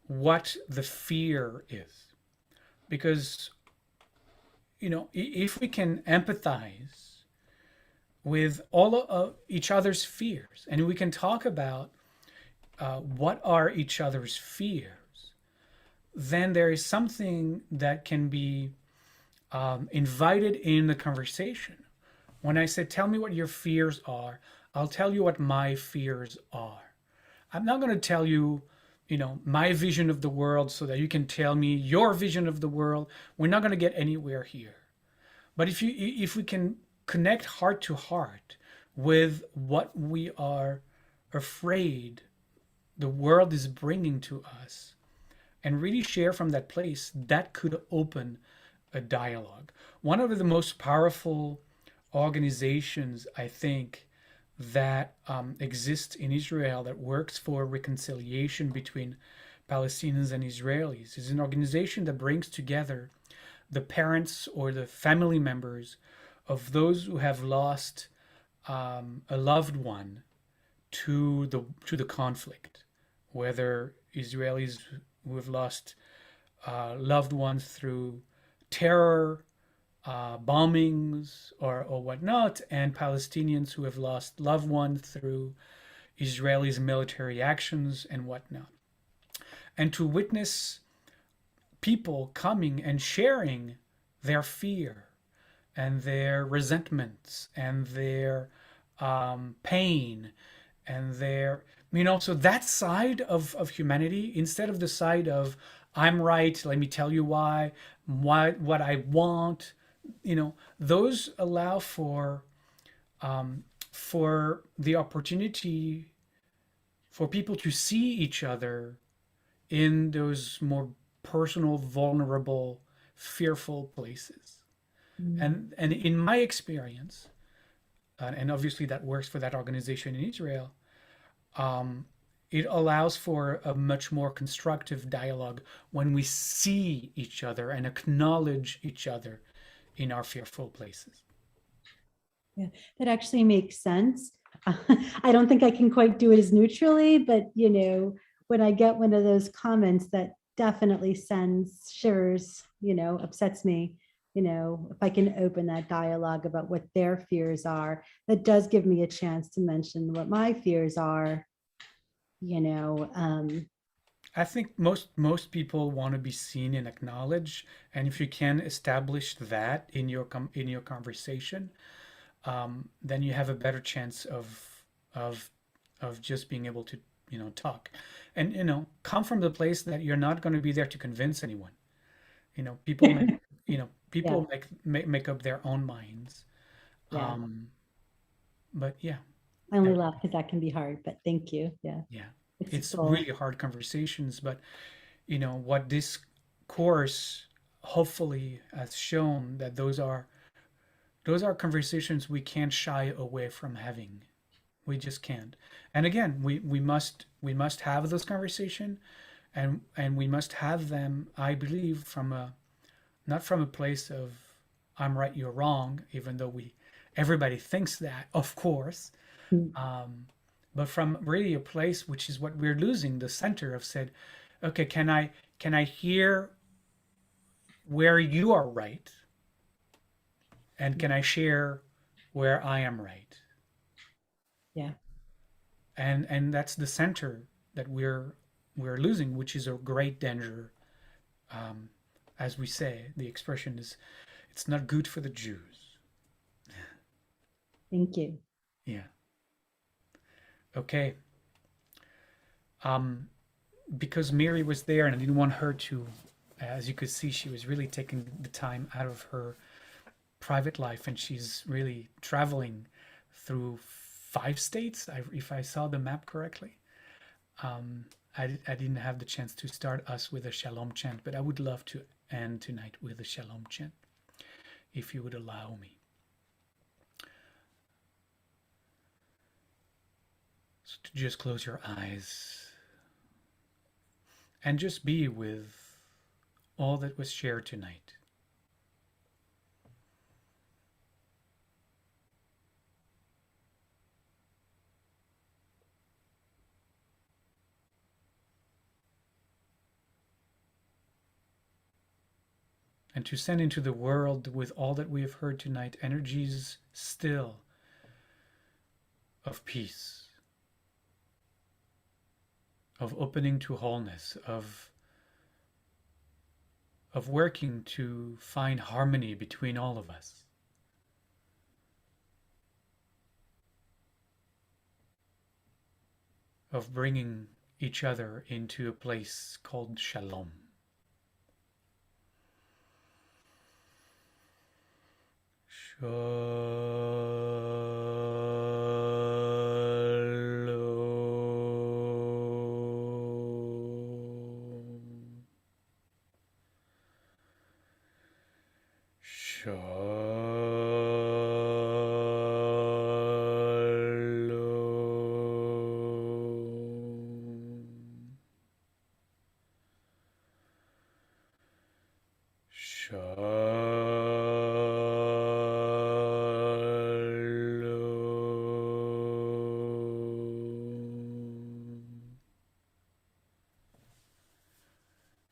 what the fear is. Because, you know, if we can empathize with all of each other's fears and we can talk about what are each other's fears, then there is something that can be invited in the conversation. When I say, tell me what your fears are, I'll tell you what my fears are. I'm not going to tell you, you know, my vision of the world so that you can tell me your vision of the world. We're not going to get anywhere here. But if we can connect heart to heart with what we are afraid the world is bringing to us and really share from that place, that could open a dialogue. One of the most powerful organizations, I think, that exists in Israel that works for reconciliation between Palestinians and Israelis is an organization that brings together the parents or the family members of those who have lost a loved one to the conflict, whether Israelis who have lost loved ones through terror, bombings, or whatnot, and Palestinians who have lost loved ones through Israelis' military actions and whatnot. And to witness people coming and sharing their fear and their resentments and their pain and their, you know, so that side of humanity, instead of the side of I'm right, let me tell you why, what I want, you know, those allow for the opportunity for people to see each other in those more personal, vulnerable, fearful places. And in my experience, and obviously that works for that organization in Israel, it allows for a much more constructive dialogue when we see each other and acknowledge each other in our fearful places. Yeah, that actually makes sense. I don't think I can quite do it as neutrally, but you know, when I get one of those comments that definitely sends shivers, you know, upsets me, you know, if I can open that dialogue about what their fears are, that does give me a chance to mention what my fears are, you know. I think most people want to be seen and acknowledged, and if you can establish that in your conversation, then you have a better chance of just being able to, you know, talk, and, you know, come from the place that you're not going to be there to convince anyone. You know, people make, you know, people make up their own minds. Yeah. But yeah, I only laugh because that can be hard, but thank you. Yeah. yeah, It's it's cool. really hard conversations, but you know what this course hopefully has shown, that those are conversations we can't shy away from having. We just can't. And again, we must have those conversations, and we must have them, I believe, from a not from a place of I'm right, you're wrong, even though everybody thinks that, of course, but from really a place which is what we're losing, the center of said, okay, can I hear where you are right, and can I share where I am right. Yeah. And that's the center that we're losing, which is a great danger. As we say, the expression is, it's not good for the Jews. Thank you. Yeah. Okay. Because Mary was there and I didn't want her to, as you could see, she was really taking the time out of her private life, and she's really traveling through 5 states, if I saw the map correctly. I didn't have the chance to start us with a shalom chant, but I would love to end tonight with a shalom chant, if you would allow me. So to just close your eyes and just be with all that was shared tonight. And to send into the world with all that we have heard tonight, energies still of peace, of opening to wholeness, of working to find harmony between all of us. Of bringing each other into a place called shalom.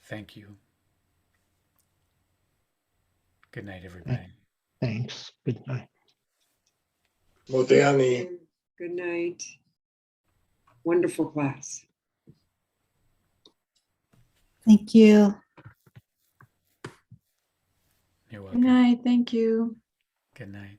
Thank you. Good night, everybody. Thanks. Good night. Modani. Good night. Wonderful class. Thank you. You're Good welcome. night. Thank you. Good night.